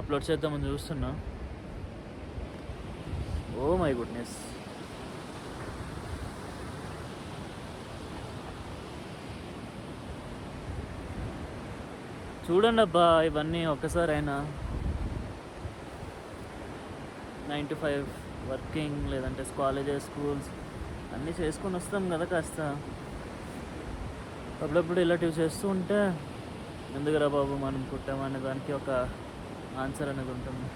అప్లోడ్ చేద్దామని చూస్తున్నా. Oh my goodness. చూడండి అబ్బా, ఇవన్నీ ఒక్కసారి అయినా 9 to 5 వర్కింగ్, లేదంటే కాలేజెస్ స్కూల్స్ అన్నీ చేసుకొని వస్తాం కదా. కాస్త అప్పుడప్పుడు ఇలాంటివి చేస్తూ ఉంటే ఎందుకురా బాబు మనం పుట్టామనే దానికి ఒక ఆన్సర్ అనేది ఉంటుంది.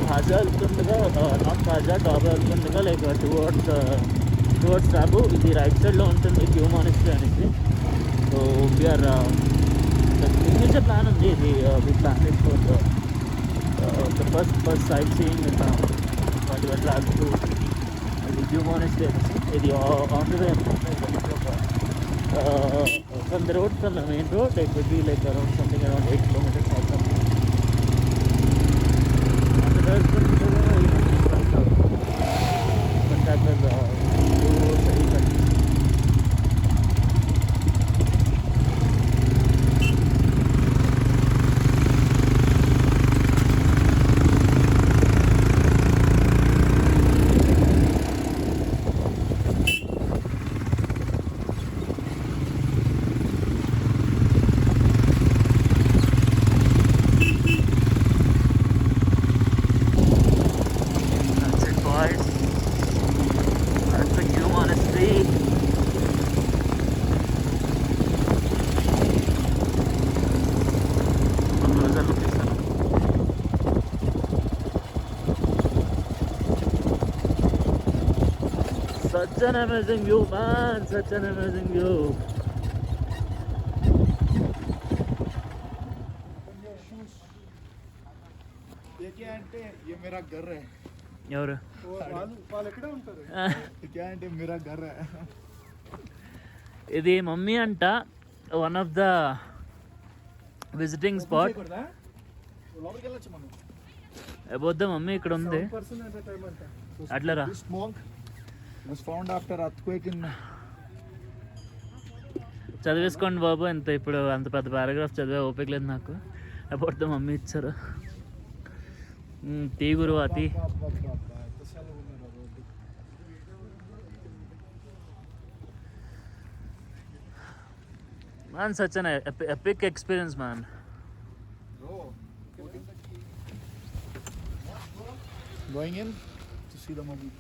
ఖాజా వెళ్తుండగా, నాట్ ఖాజా డాబా వెళ్తుండగా లైక్ టువర్డ్స్ డాబు, ఇది రైట్ సైడ్లో ఉంటుంది క్యూ మానిస్ట్రీ అనేసి. సో వీఆర్ సిగ్నేచర్ ప్లాన్ ఉంది ఇది. We plan for the first sightseeing is what we travel to the View Monastery. It is on the way from the road, from the main road. It would be like around 8 kilometers or something. And the rest from the but that was very good. Such an amazing view, man! Such an amazing view. ये क्या అంటే ये मेरा घर है ఎవరు వాళ్ళు ఎక్కడ ఉంటారు क्या అంటే मेरा घर है ఇది మమ్మీ అంట one of the visiting spot లోపలికి వెళ్ళొచ్చు మనం అబౌట్ ద మమ్మీ ఇక్కడ ఉంది అట్లా రా smoke was found after earthquake in చదివేసుకోండి బాబు ఎంత ఇప్పుడు అంత పెద్ద పారాగ్రాఫ్ చదివే ఓపిక లేదు నాకు అబౌట్ ద మమ్మీ ఇచ్చారు టీ గురువా tea Man, such an epic experience, man. Going in to see the movie.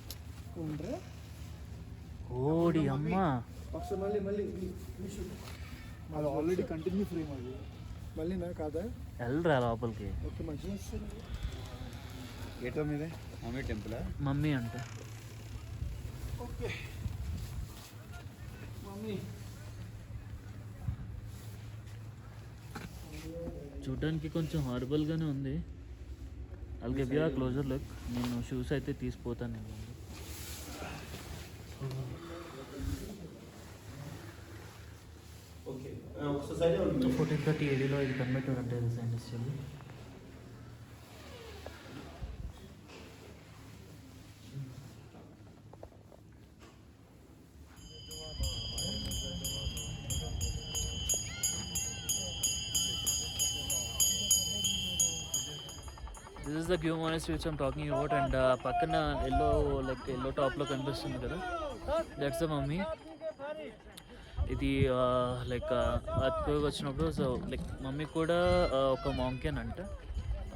ఓడి అమ్మా అది ఆల్రెడీ కంటిన్యూ ఫ్రేమ్ అది మళ్ళీ నా కాదా వెళ్ళరా లోపలికి ఓకే మంచిగా వస్తుంది గేట్ మీదే మమ్మీ టెంపుల్ మమ్మీ అంట ఓకే మమ్మీ చూడడానికి కొంచెం హారబుల్గానే ఉంది అలాగే గివ్ యూ క్లోజర్ లుక్ నేను షూస్ అయితే తీసిపోతాను నేను 1430 ADలో ఇది కన్వర్టర్ అంటే industrial This is the View Monastery which I'm talking about, and పక్కన ఎల్లో టాప్లో కనిపిస్తుంది కదా, దట్స్ ద మమ్మీ. ఇది లైక్ అర్త్క్వేక్ వచ్చినప్పుడు సో లైక్ మమ్మీ కూడా ఒక మాంకెన్ అంట,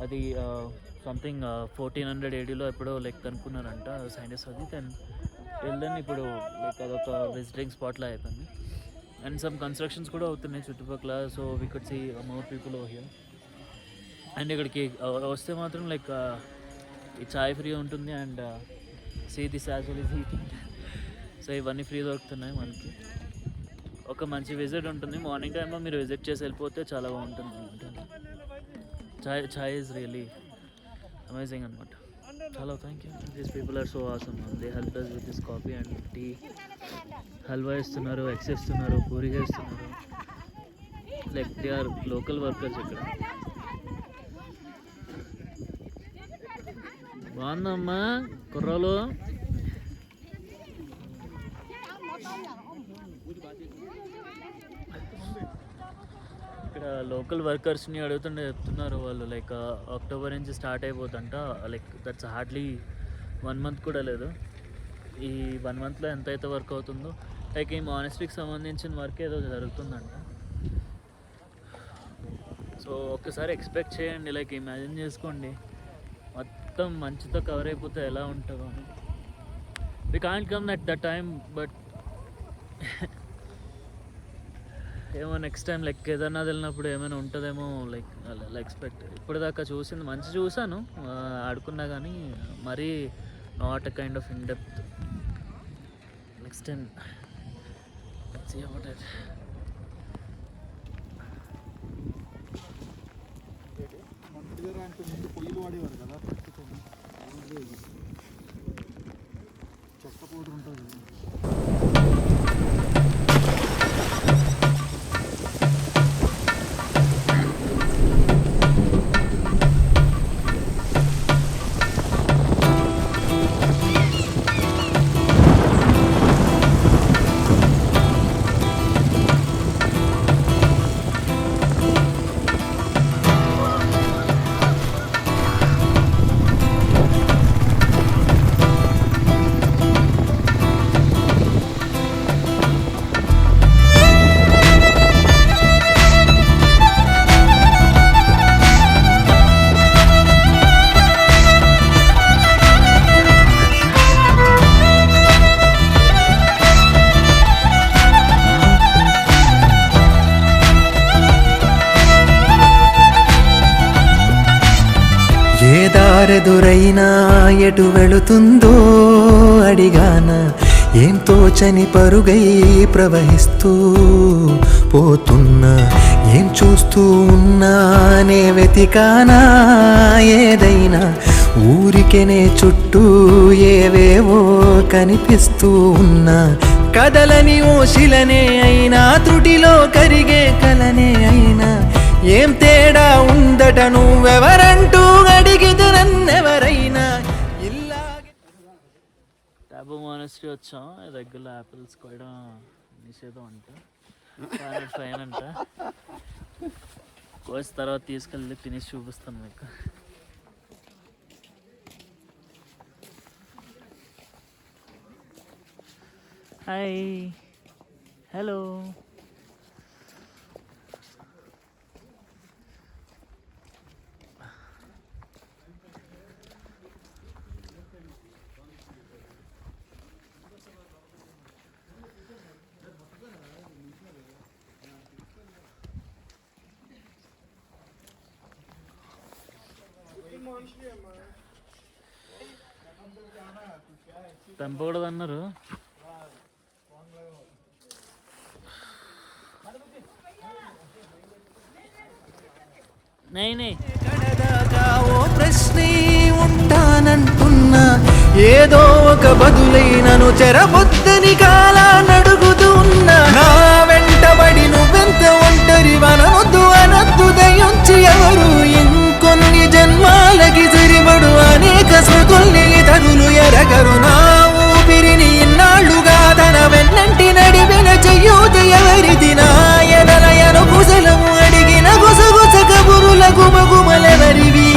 అది సంథింగ్ 1400 ADలో ఎప్పుడో లైక్ కనుక్కున్నారంట సైంటిస్ట్ అది. దెన్ ఇప్పుడు లైక్ అదొక విజిటింగ్ స్పాట్లో అయిపోయింది. అండ్ సమ్ కన్స్ట్రక్షన్స్ కూడా అవుతున్నాయి చుట్టుపక్కల, so we could see more people over here. And ఇక్కడికి వస్తే మాత్రం లైక్ ఈ చాయ్ ఫ్రీ ఉంటుంది, and see this actually heating, so ఇవన్నీ ఫ్రీ దొరుకుతున్నాయి మనకి. ఒక మంచి విజిట్ ఉంటుంది, మార్నింగ్ టైంలో మీరు విజిట్ చేసి వెళ్ళిపోతే చాలా బాగుంటుంది అనమాట. చాయ్ ఈజ్ రియలీ అమేజింగ్ అనమాట. చాలా thank you, these people are so awesome. They help us with this coffee and tea. Halwa ఇస్తున్నారు, ఎగ్స్ ఇస్తున్నారు, పూరి ఇస్తున్నారు, like they are local workers ఇక్కడ. బాగుందమ్మా కుర్రాలు. ఇక్కడ లోకల్ వర్కర్స్ని అడుగుతుంటే చెప్తున్నారు వాళ్ళు లైక్ అక్టోబర్ నుంచి స్టార్ట్ అయిపోతుందంట. లైక్ దట్స్ హార్డ్లీ 1 month కూడా లేదు. ఈ 1 monthలో ఎంత అయితే వర్క్ అవుతుందో లైక్ ఈ మానెస్ట్రీకి సంబంధించిన వర్క్ ఏదో జరుగుతుందంట. సో ఒక్కసారి ఎక్స్పెక్ట్ చేయండి, లైక్ ఇమాజిన్ చేసుకోండి మొత్తం మంచుతో కవర్ అయిపోతే ఎలా ఉంటుందో అని. We can't come at the time, but ఏమో నెక్స్ట్ టైం లైక్ కేదార్నాథ్ వెళ్ళినప్పుడు ఏమైనా ఉంటుందేమో లైక్ అలా ఎక్స్పెక్ట్. ఇప్పటిదాకా చూసింది మంచి చూసాను, ఆడుకున్నా కానీ మరీ not a kind of in depth. Next time see about it. చూడలేరా అంటే ముందు పొయ్యిలు వాడేవారు కదా ప్రస్తుతం చెక్క పౌడర్ ఉంటుంది. ఏ దారెదురైనా ఎటు వెళుతుందో అడిగాన ఏం తోచని పరుగై ప్రవహిస్తూ పోతున్నా ఏం చూస్తూ ఉన్నానే వెతికానా ఏదైనా ఊరికెనే చుట్టూ ఏవేవో కనిపిస్తూ ఉన్నా కదలని ఓశిలనే అయినా త్రుటిలో కరిగే కలనే అయినా ఏం తేడా ఉందట నువ్వెవరంటూ అడిగితే నన్నెవరైనా ఇల్లాగే. టాబో మానస్ట్రీ వచ్చాం. దగ్గరలో యాపిల్స్ కూడా నిషేధం అంట, ఫైన్ అంట. కోసి తర్వాత తీసుకెళ్ళి తినేసి చూపిస్తాను మీకు. Hi, hello. తెంపకూడదు అన్నారు. కడదాకా ఓ ప్రశ్నే ఉంటానంటున్నా ఏదో ఒక బదులై నన్ను చెరబొద్దని కాలానడుగుతూ ఉన్నా నా వెంటబడి నువ్వెంత ఒంటరి వనవద్దు అనద్దు దయించి ఎవరు ఇంకొన్ని జన్మాలకి సరిపడు అనేక స్మృతుల్ని తరులు ఎరగరు నా ఊపిరిని ఇన్నాళ్ళుగా తన వెన్నంటి నడిపిన చెయ్యూత ఎవరిది నా ఎనలయను కుశలము అడిగిన గుసగుస కబురుల గుమగుమలెవరివి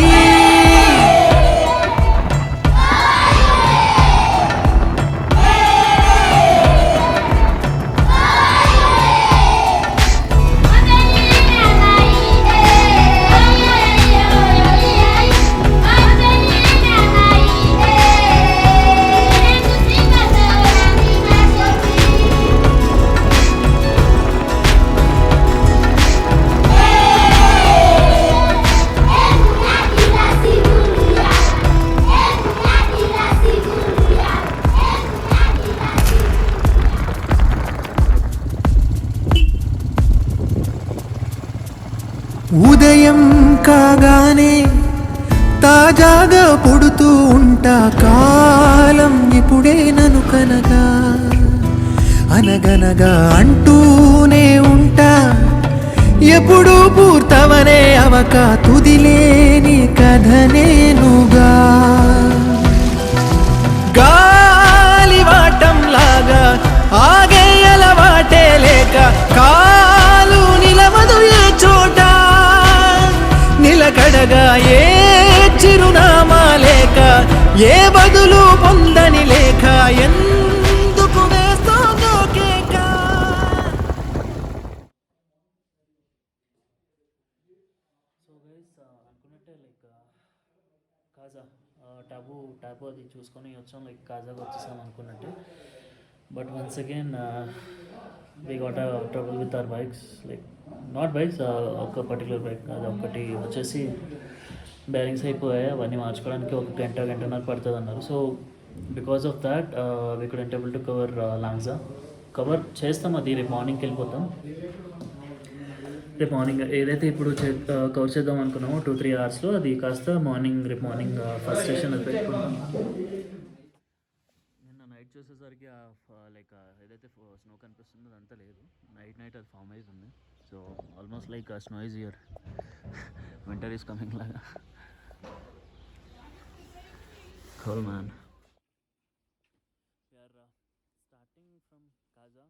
ఉదయం కాగానే తాజాగా పుడుతూ ఉంటా కాలం ఇప్పుడే నన్ను కనగా అనగనగా అంటూనే ఉంటా ఎప్పుడు పూర్తవనే అవక తుదిలేని కథ నేనుగా గాలివాటంలాగా ఆగే అలవాటే లేక కాలు నిలవదు ఏ చోట నిలకడగా ఏ చిరునామా లేక ఏ బదులు పొందని లేక ఎందుకు వేస్తోందో కేక. సో గైస్ అనుకున్నట్టే లైక్ కాజా టాబో అది చూసుకొని వచ్చాం, లైక్ కాజాగా వచ్చేసాం అనుకున్నట్టే. But once again we got trouble with our bikes, like not bikes, ఒక పర్టికులర్ బైక్ అది ఒకటి వచ్చేసి బేరింగ్స్ అయిపోయాయి. అవన్నీ మార్చుకోవడానికి ఒక గంటన్నర పడుతుంది అన్నారు. So because of that we couldn't able to cover Langza. Cover చేస్తాం, అది రేపు మార్నింగ్కి వెళ్ళిపోతాం. రేపు మార్నింగ్ ఏదైతే ఇప్పుడు కవర్ చేద్దాం అనుకున్నామో 2-3 అవర్స్లో అది కాస్త రేపు మార్నింగ్ ఫస్ట్ సెషన్ అది పెట్టుకున్నాం. నిన్న నైట్ చూసేసరికి లైక్ ఏదైతే స్నో కనిపిస్తుందో అదంతా లేదు, నైట్ అది ఫామ్ అవుతుంది. So almost like snow is here, winter is coming లాగా. Cool man. We are starting from Kaza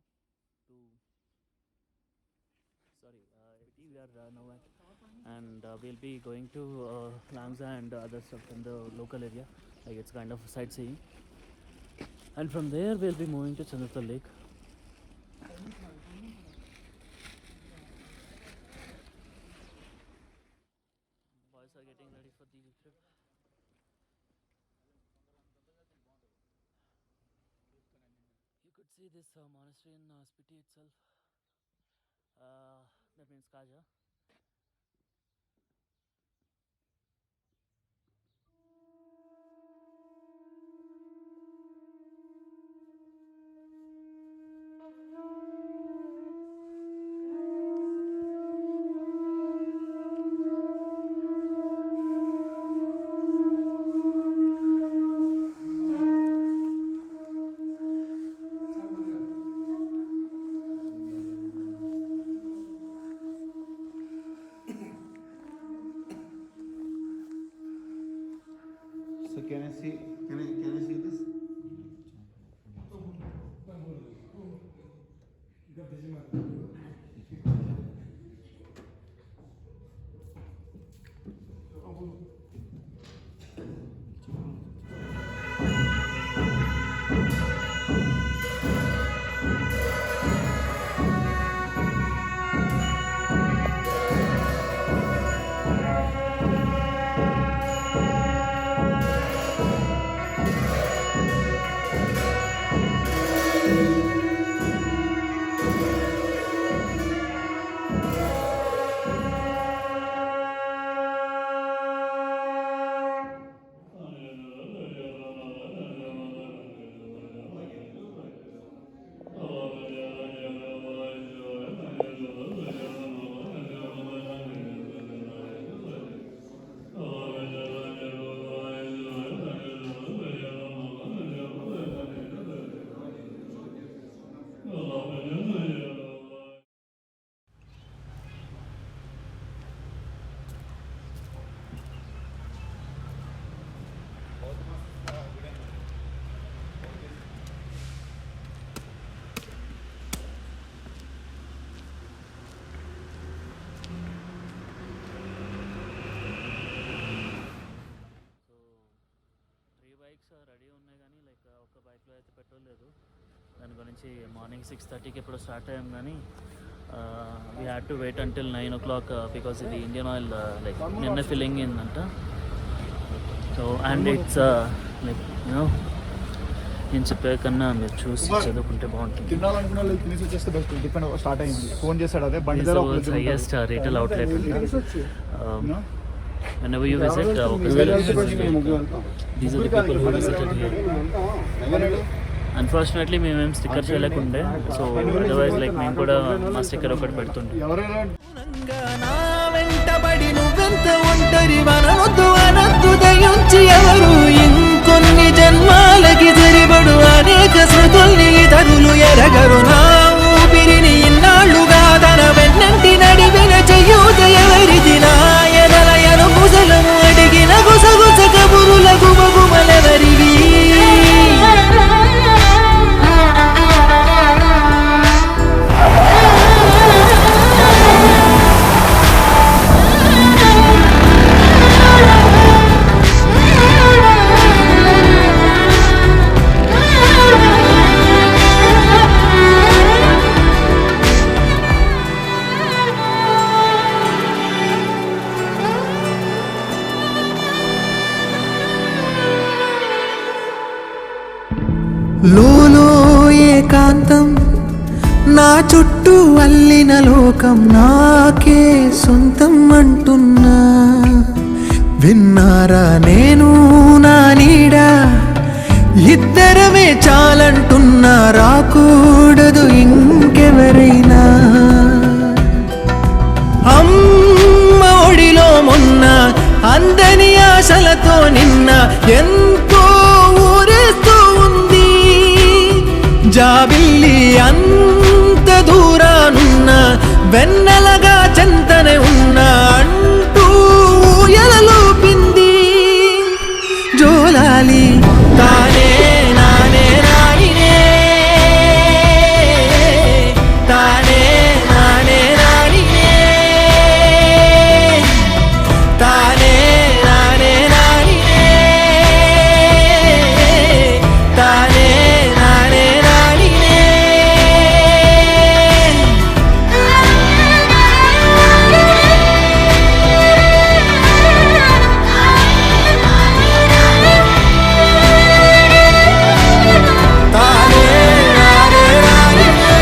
to we are now at, and we'll be going to Lamsa and other stuff in the local area, like it's kind of sightseeing, and from there we'll be moving to Chandratal Lake. Boys are getting ready for the trip. You could see this monastery in Spiti itself. That means Kaja. So can I see this? Ready ఉన్నాయి కానీ like ఒక బైక్లో అయితే petrol లేదు. దాని గురించి morning 6:30కి ఎప్పుడు start అయ్యాం కానీ we had to wait until 9 o'clock because ఇది ఇండియన్ ఆయిల్ లైక్ నిన్న ఫిల్లింగ్ అయిందంట. సో and it's like you know చెప్పే కన్నా మీరు చూసి చదువుకుంటే బాగుంటుంది. Highest retail outlet whenever you visit these are the people who visited here. Unfortunately మేమేం స్టిక్కర్ చేయలేకుండే, సో అదర్వైజ్ లైక్ మేము కూడా మా స్టిక్కర్ ఒకటి పెడుతుండే. నా వెంటబడి నువ్వెంత ఒంటరి వనొద్దు అనొద్దు దయించి ఎవరు ఇంకొన్ని జన్మాలకి సరిపడు అనేక స్మృతుల్ని ఇతరులు ఎరగరు. నా ఊపిరిని ఇన్నాళ్ళుగా తన వెన్నంటి నడిపిన చెయ్యూత ఎవరిది? నా ఎదలయను ముసలము అడిగిన గుసగుస కబురుల గుమగుమలెవరివి? లోలో ఏకాంతం నా చుట్టూ అల్లిన లోకం నాకే సొంతం అంటున్నా. విన్నారా నేను నా నీడ ఇద్దరమే చాలంటున్నా, రాకూడదు ఇంకెవరైనా. అందని ఆశలతో నిన్న ఎంతో ఊరేస్తూ ఉంది జాబిల్లి అంత దూరానున్న వెన్నెలగా చెంతనే ఉన్నా అంటూ ఎలలోపింది జోలాలి తానే నానే నానినే తానే నానే నానినే తానే నానే నానినే తానే నానే నానినే తానే నానే నానినే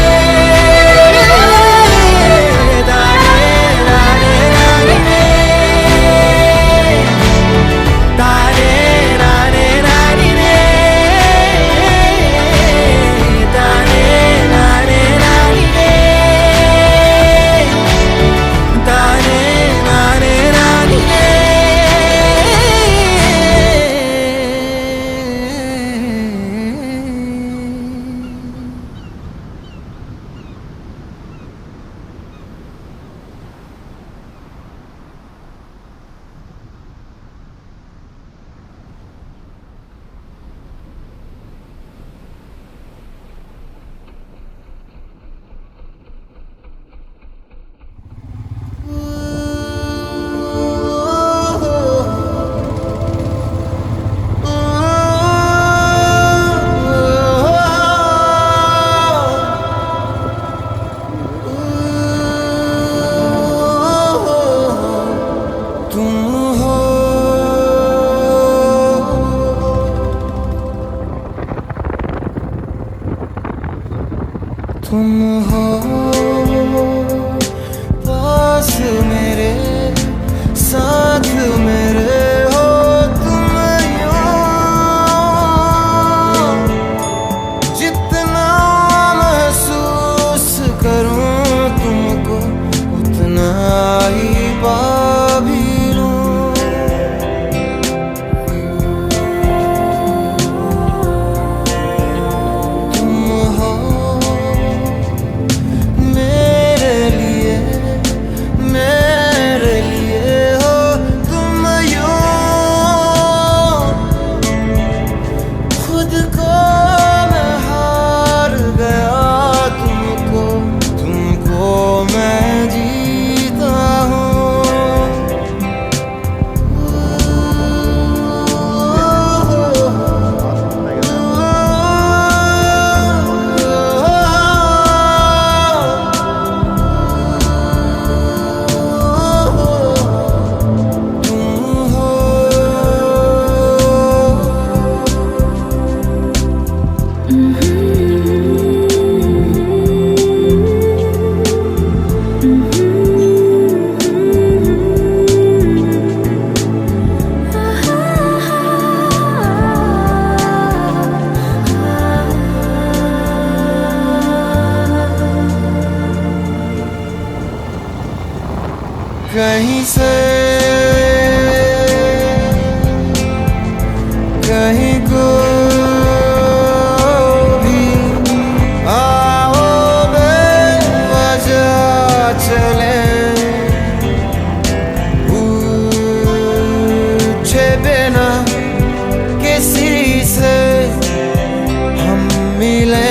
తానే నానే నానినే తానే నానే నానినే తానే నానే నానినే తానే నానే నానినే तुम हो तुम हो पास मेरे साथ मेरे हो तुम यूं जितना महसूस करूं तुमको उतना ही पा भी लूं तुम हो मेरे लिए हो तुम यूं खुद को मैं हार गया तुमको मैं जीता हूँ कहीं से कहीं को भी आओ बेवजह चले पूछे बिना किसी से हम मिले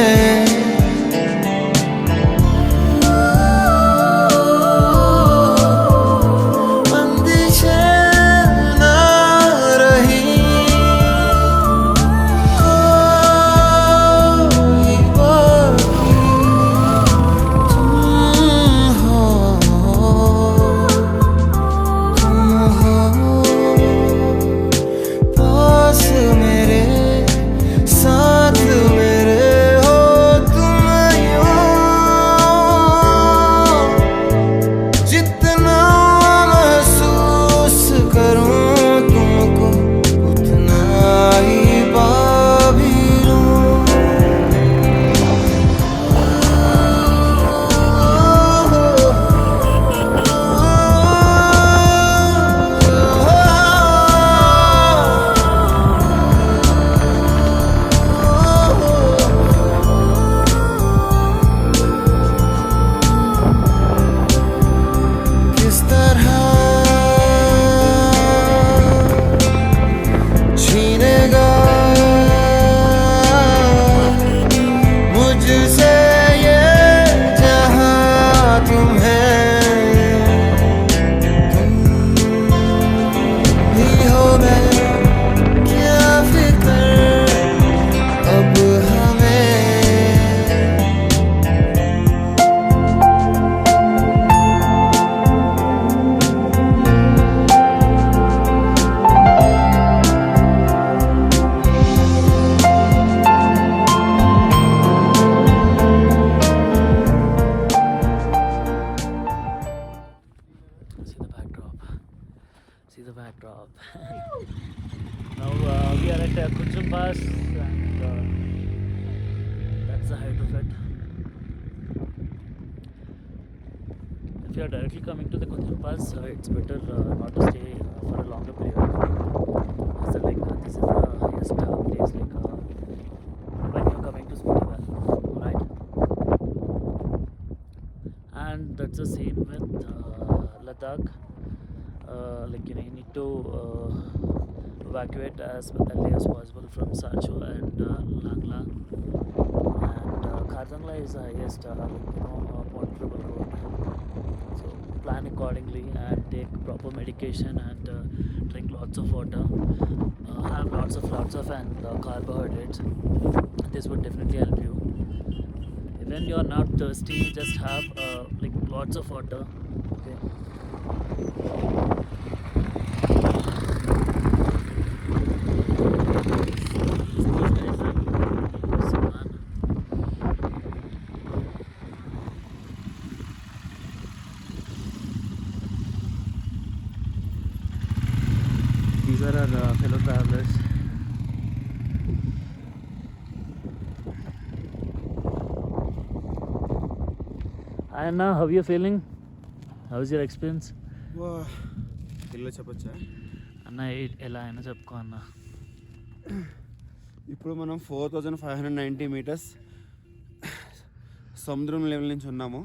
Kunjum Pass, and that's the height of it. If you are directly coming to the Kunjum Pass, it's better not to stay for a longer period. So this is the highest place when you're coming to Spiti Valley, right? And that's the same with Ladakh. You need to evacuate as early as possible from Sancho and Langla. And Khardangla is the highest ponderable road. So plan accordingly and take proper medication and drink lots of water. Have lots of and carbohydrates. This would definitely help you. When you are not thirsty, just have lots of water. Okay. These are our fellow travelers. Anna, how are you feeling? How's your experience? ఇల్లు చెప్పొచ్చా? అన్న ఎలా అయినా చెప్పుకో అన్న. ఇప్పుడు మనం 4590 metres సముద్రం లెవెల్ నుంచి ఉన్నాము.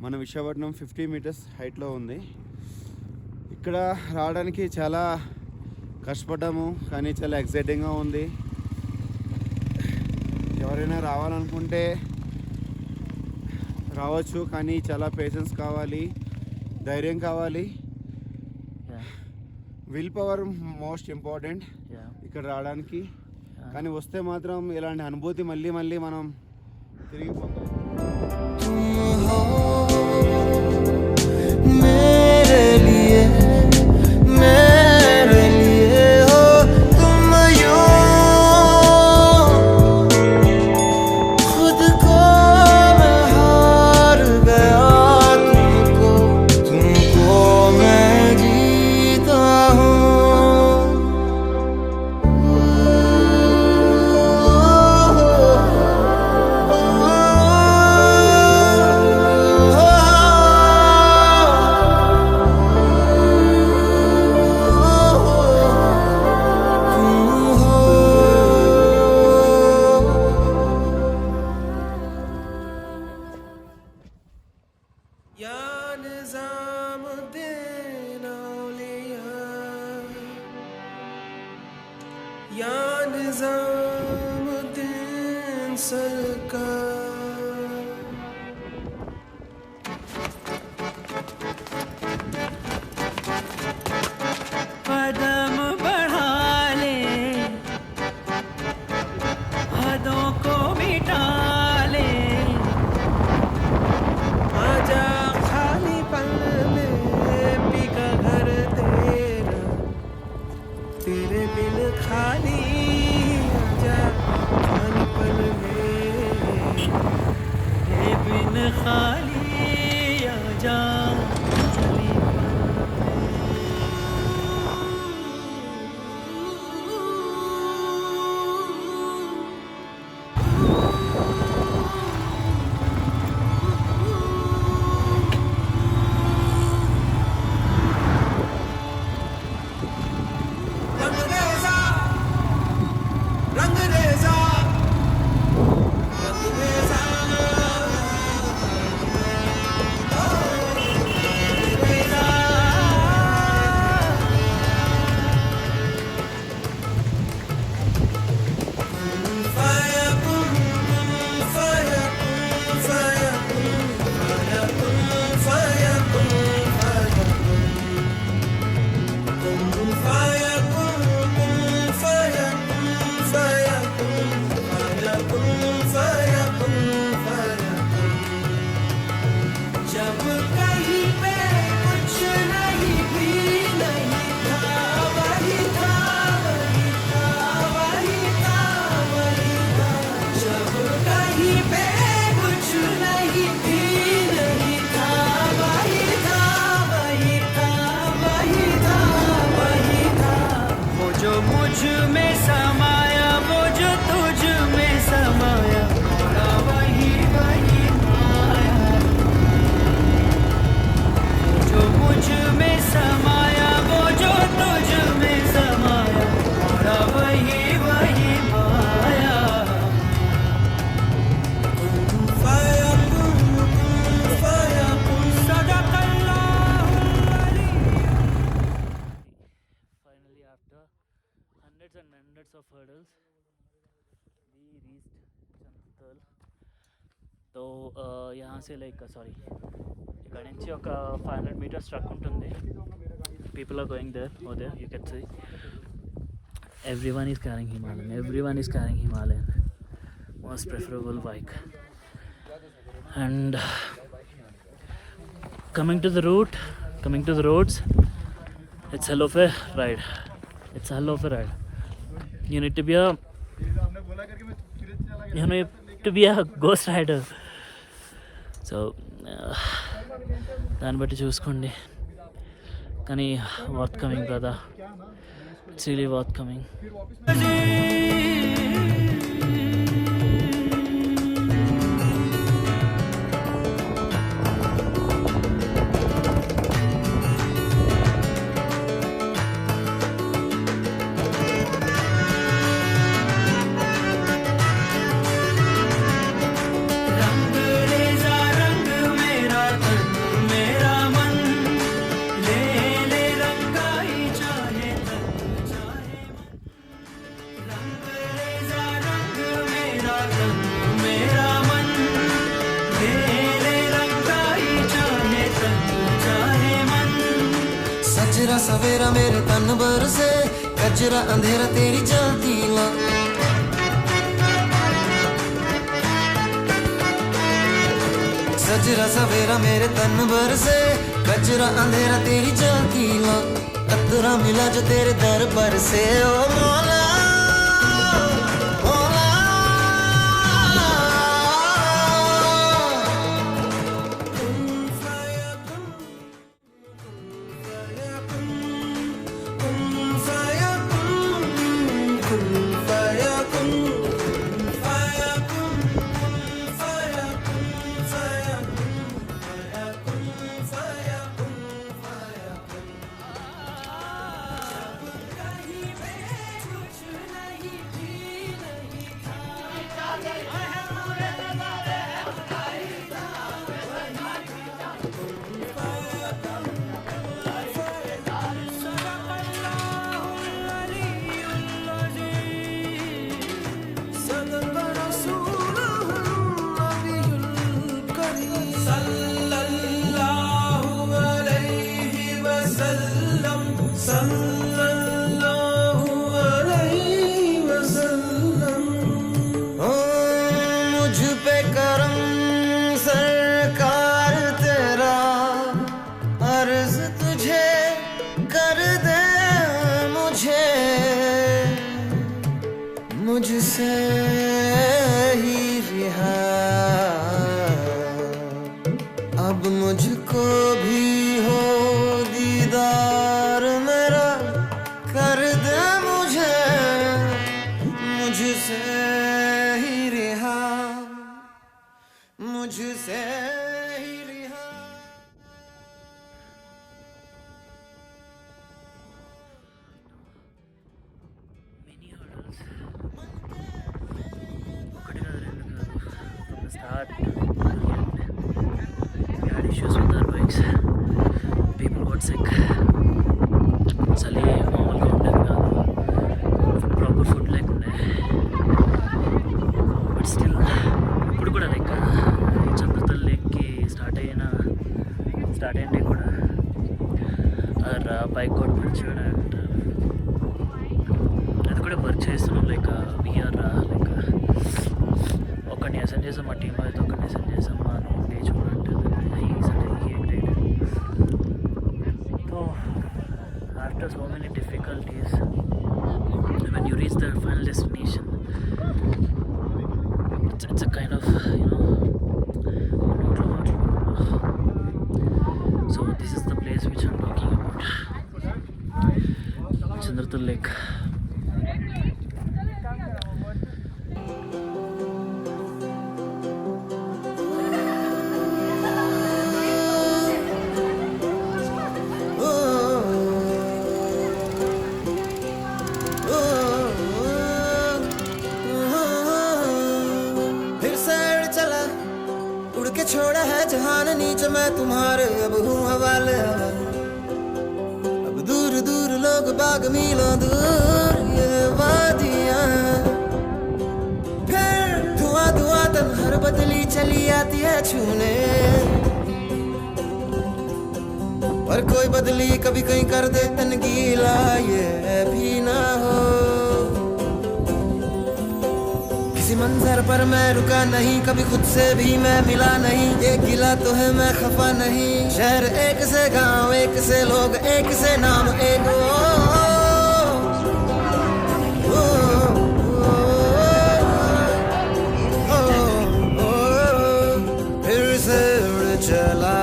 మన విశాఖపట్నం 50 మీటర్స్ హైట్లో ఉంది. ఇక్కడ రావడానికి చాలా కష్టపడ్డాము, కానీ చాలా ఎక్సైటింగ్గా ఉంది. ఎవరైనా రావాలనుకుంటే రావచ్చు, కానీ చాలా పేషెన్స్ కావాలి, ధైర్యం కావాలి, విల్ పవర్ మోస్ట్ ఇంపార్టెంట్ ఇక్కడ రావడానికి. కానీ వస్తే మాత్రం ఇలాంటి అనుభూతి మళ్ళీ మళ్ళీ మనం తిరిగి పొందాలి. कदम बढ़ा ले, हदों को मिटा ले, आजा खाली पल में बिका घर तेरा, तेरे बिन खाली आजा खाली पल में रीच्ड चंद्रतल. तो यहाँ से లైక్ సారీ ఇక్కడ నుంచి ఒక 500 meters ట్రక్ ఉంటుంది. People are going there, over there you can see. Everyone is carrying Himalayan. Most preferable bike. And coming to the roads, it's hell of a ride. You need to be a ghost rider. So దాన్ని బట్టి చూసుకోండి. కానీ worth coming brother, it's really worth coming. सजरा सवेरा मेरे तन भर से, कजरा अंधेरा तेरी जलती ला. सजरा सवेरा मेरे तन भर से, कजरा अंधेरा तेरी जलती ला. कतरा मिला जो तेरे दर पर से, ओ मौला मुझसे ही रिहा. अब मुझको भी हो दीदार मेरा, कर दे मुझे मुझसे ही रिहा, मुझसे ही रिहा. Start we had issues with our bikes. People got sick. చలి మామూలుగా ఉండేది కాదు. ప్రాపర్ ఫుడ్ లేకుండే. బట్ స్టిల్ ఇప్పుడు కూడా లైక్ చంద్రతల్ లేక్కి స్టార్ట్ అయ్యింది కూడా బైక్ కూడా వర్క్ చేయడం. అది కూడా వర్క్ చేస్తున్నాం. లైక్ వీఆర్ లైక్ ఒకరిని అసెండ్ చేసాం, మా టీమ్ అయితే ఒకరిని అసెండ్ చేసాం. మా నుండి చూడండి so after so many difficulties when you reach the final destination, it's a kind of so this is the place which I'm talking about, Chandratal Lake. छोड़ा है जहान नीचे मैं तुम्हारे, अब हूँ हवाले. अब दूर दूर लोग बाग मीलों दूर ये वादियाँ, फिर आती है छूने, और कोई बदली कभी कहीं कर दे तन गीला, ये भी ना हो। किसी मंजर पर मैं रुका नहीं, कभी खुद से भी मैं मिला नहीं, एक गिला तो है मैं खफा नहीं। शहर एक से गांव, एक से लोग, एक से नाम, एक फिर से उड़ चला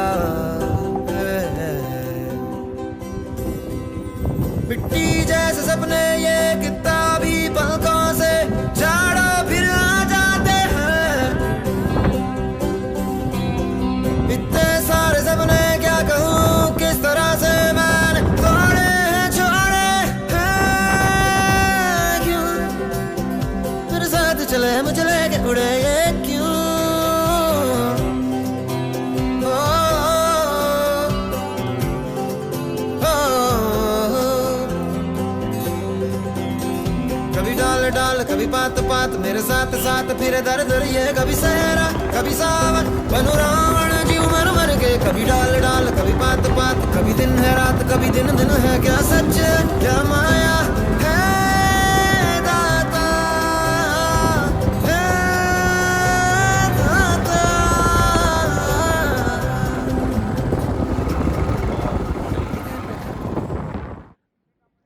मिट्टी जैसे सपने, ये किताबी पलकों से झाड़ो फिर आ जाते हैं। इतने सारे सपने क्या कहूँ, किस तरह से मैंने तोड़े हैं, छोड़े हैं, क्यों मेरे साथ चले मुझे लेके उड़े, ये क्यों। कभी डाल डाल कभी पात पात, मेरे साथ साथ फिर दर दर, ये कभी सहरा कभी सावन, बनू रावण जीव मर मर के। कभी डाल डाल कभी पात पात, कभी दिन है रात कभी दिन दिन है, क्या सच क्या माया है दाता, है दाता।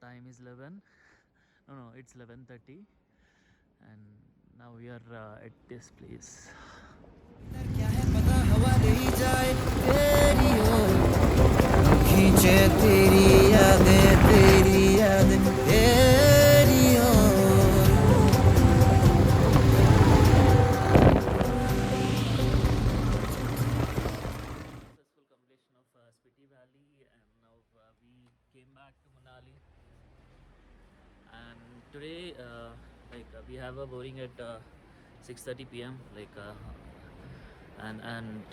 Time is 11. No, it's 11:30, and now we are at this place. क्या है पता, हवा ले ही जाए तेरी ओर, खींचे तेरी यादें तेरी ओर। Successful completion of Spiti Valley, and now we came back to Manali. And today, we have a boarding at 6:30 p.m. And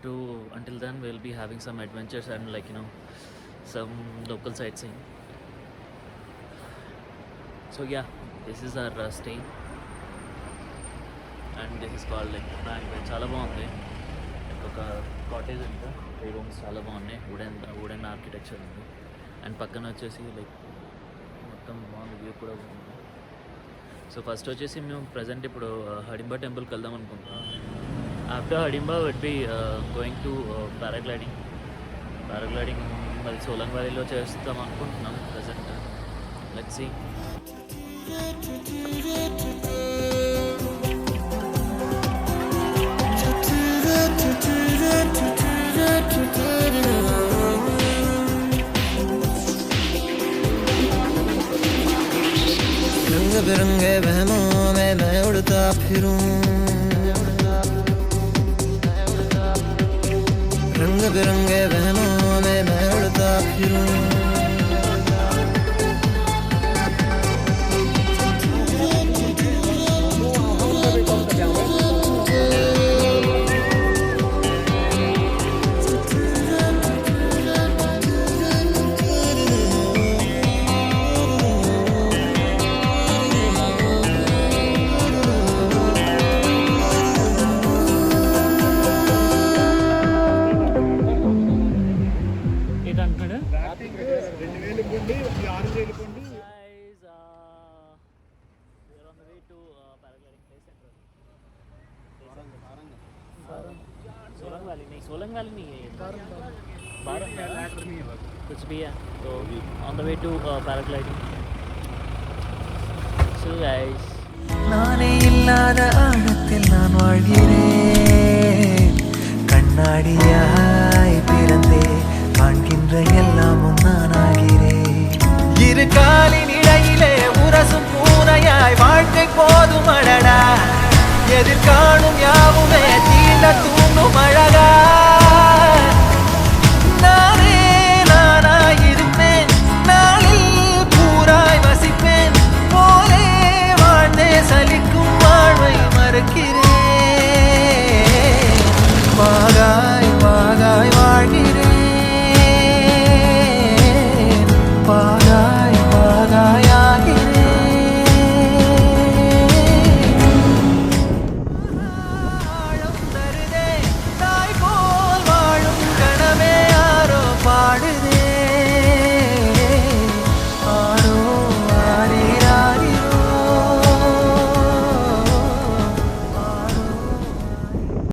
to until then we'll be having some adventures and some local sightseeing. So yeah, this is our stay, and this is called Bangalore. చాలా బాగుంది. ఒక cottage అంతా 3 rooms చాలా బాగున్నాయి, wooden architecture ఉంది. And పక్కన వచ్చేసి మొత్తం బాగుంది, వ్యూ కూడా బాగుంది. సో ఫస్ట్ వచ్చేసి మేము ప్రజెంట్ ఇప్పుడు హడింబా టెంపుల్కి వెళ్దాం అనుకుంటున్నాం. After Hadimba will be going to paragliding మరి సోలంగ్ వ్యాలీలో చేస్తాం అనుకుంటున్నాం ప్రజెంట్. Let's see. रंग बिरंगे वहमों में मैं उड़ता फिरूं, रंग बिरंगे वहमों में मैं उड़ता फिरूं। सोलंग वैली नहीं है ये, कुछ भी है. तो on the way to paragliding. So guys, நானே இல்லாத ஆழத்தில் நான் வாழ்கிறேன், கண்ணாடியாய் பிறந்தே காண்கின்ற எல்லாமும் நான் ஆகிறேன். இரு காலின் இடையிலே உரசும் பூனையாய் வாழ்க்கை போதும் அடடா, எதிர்காணும் யாவுமே தீண்ட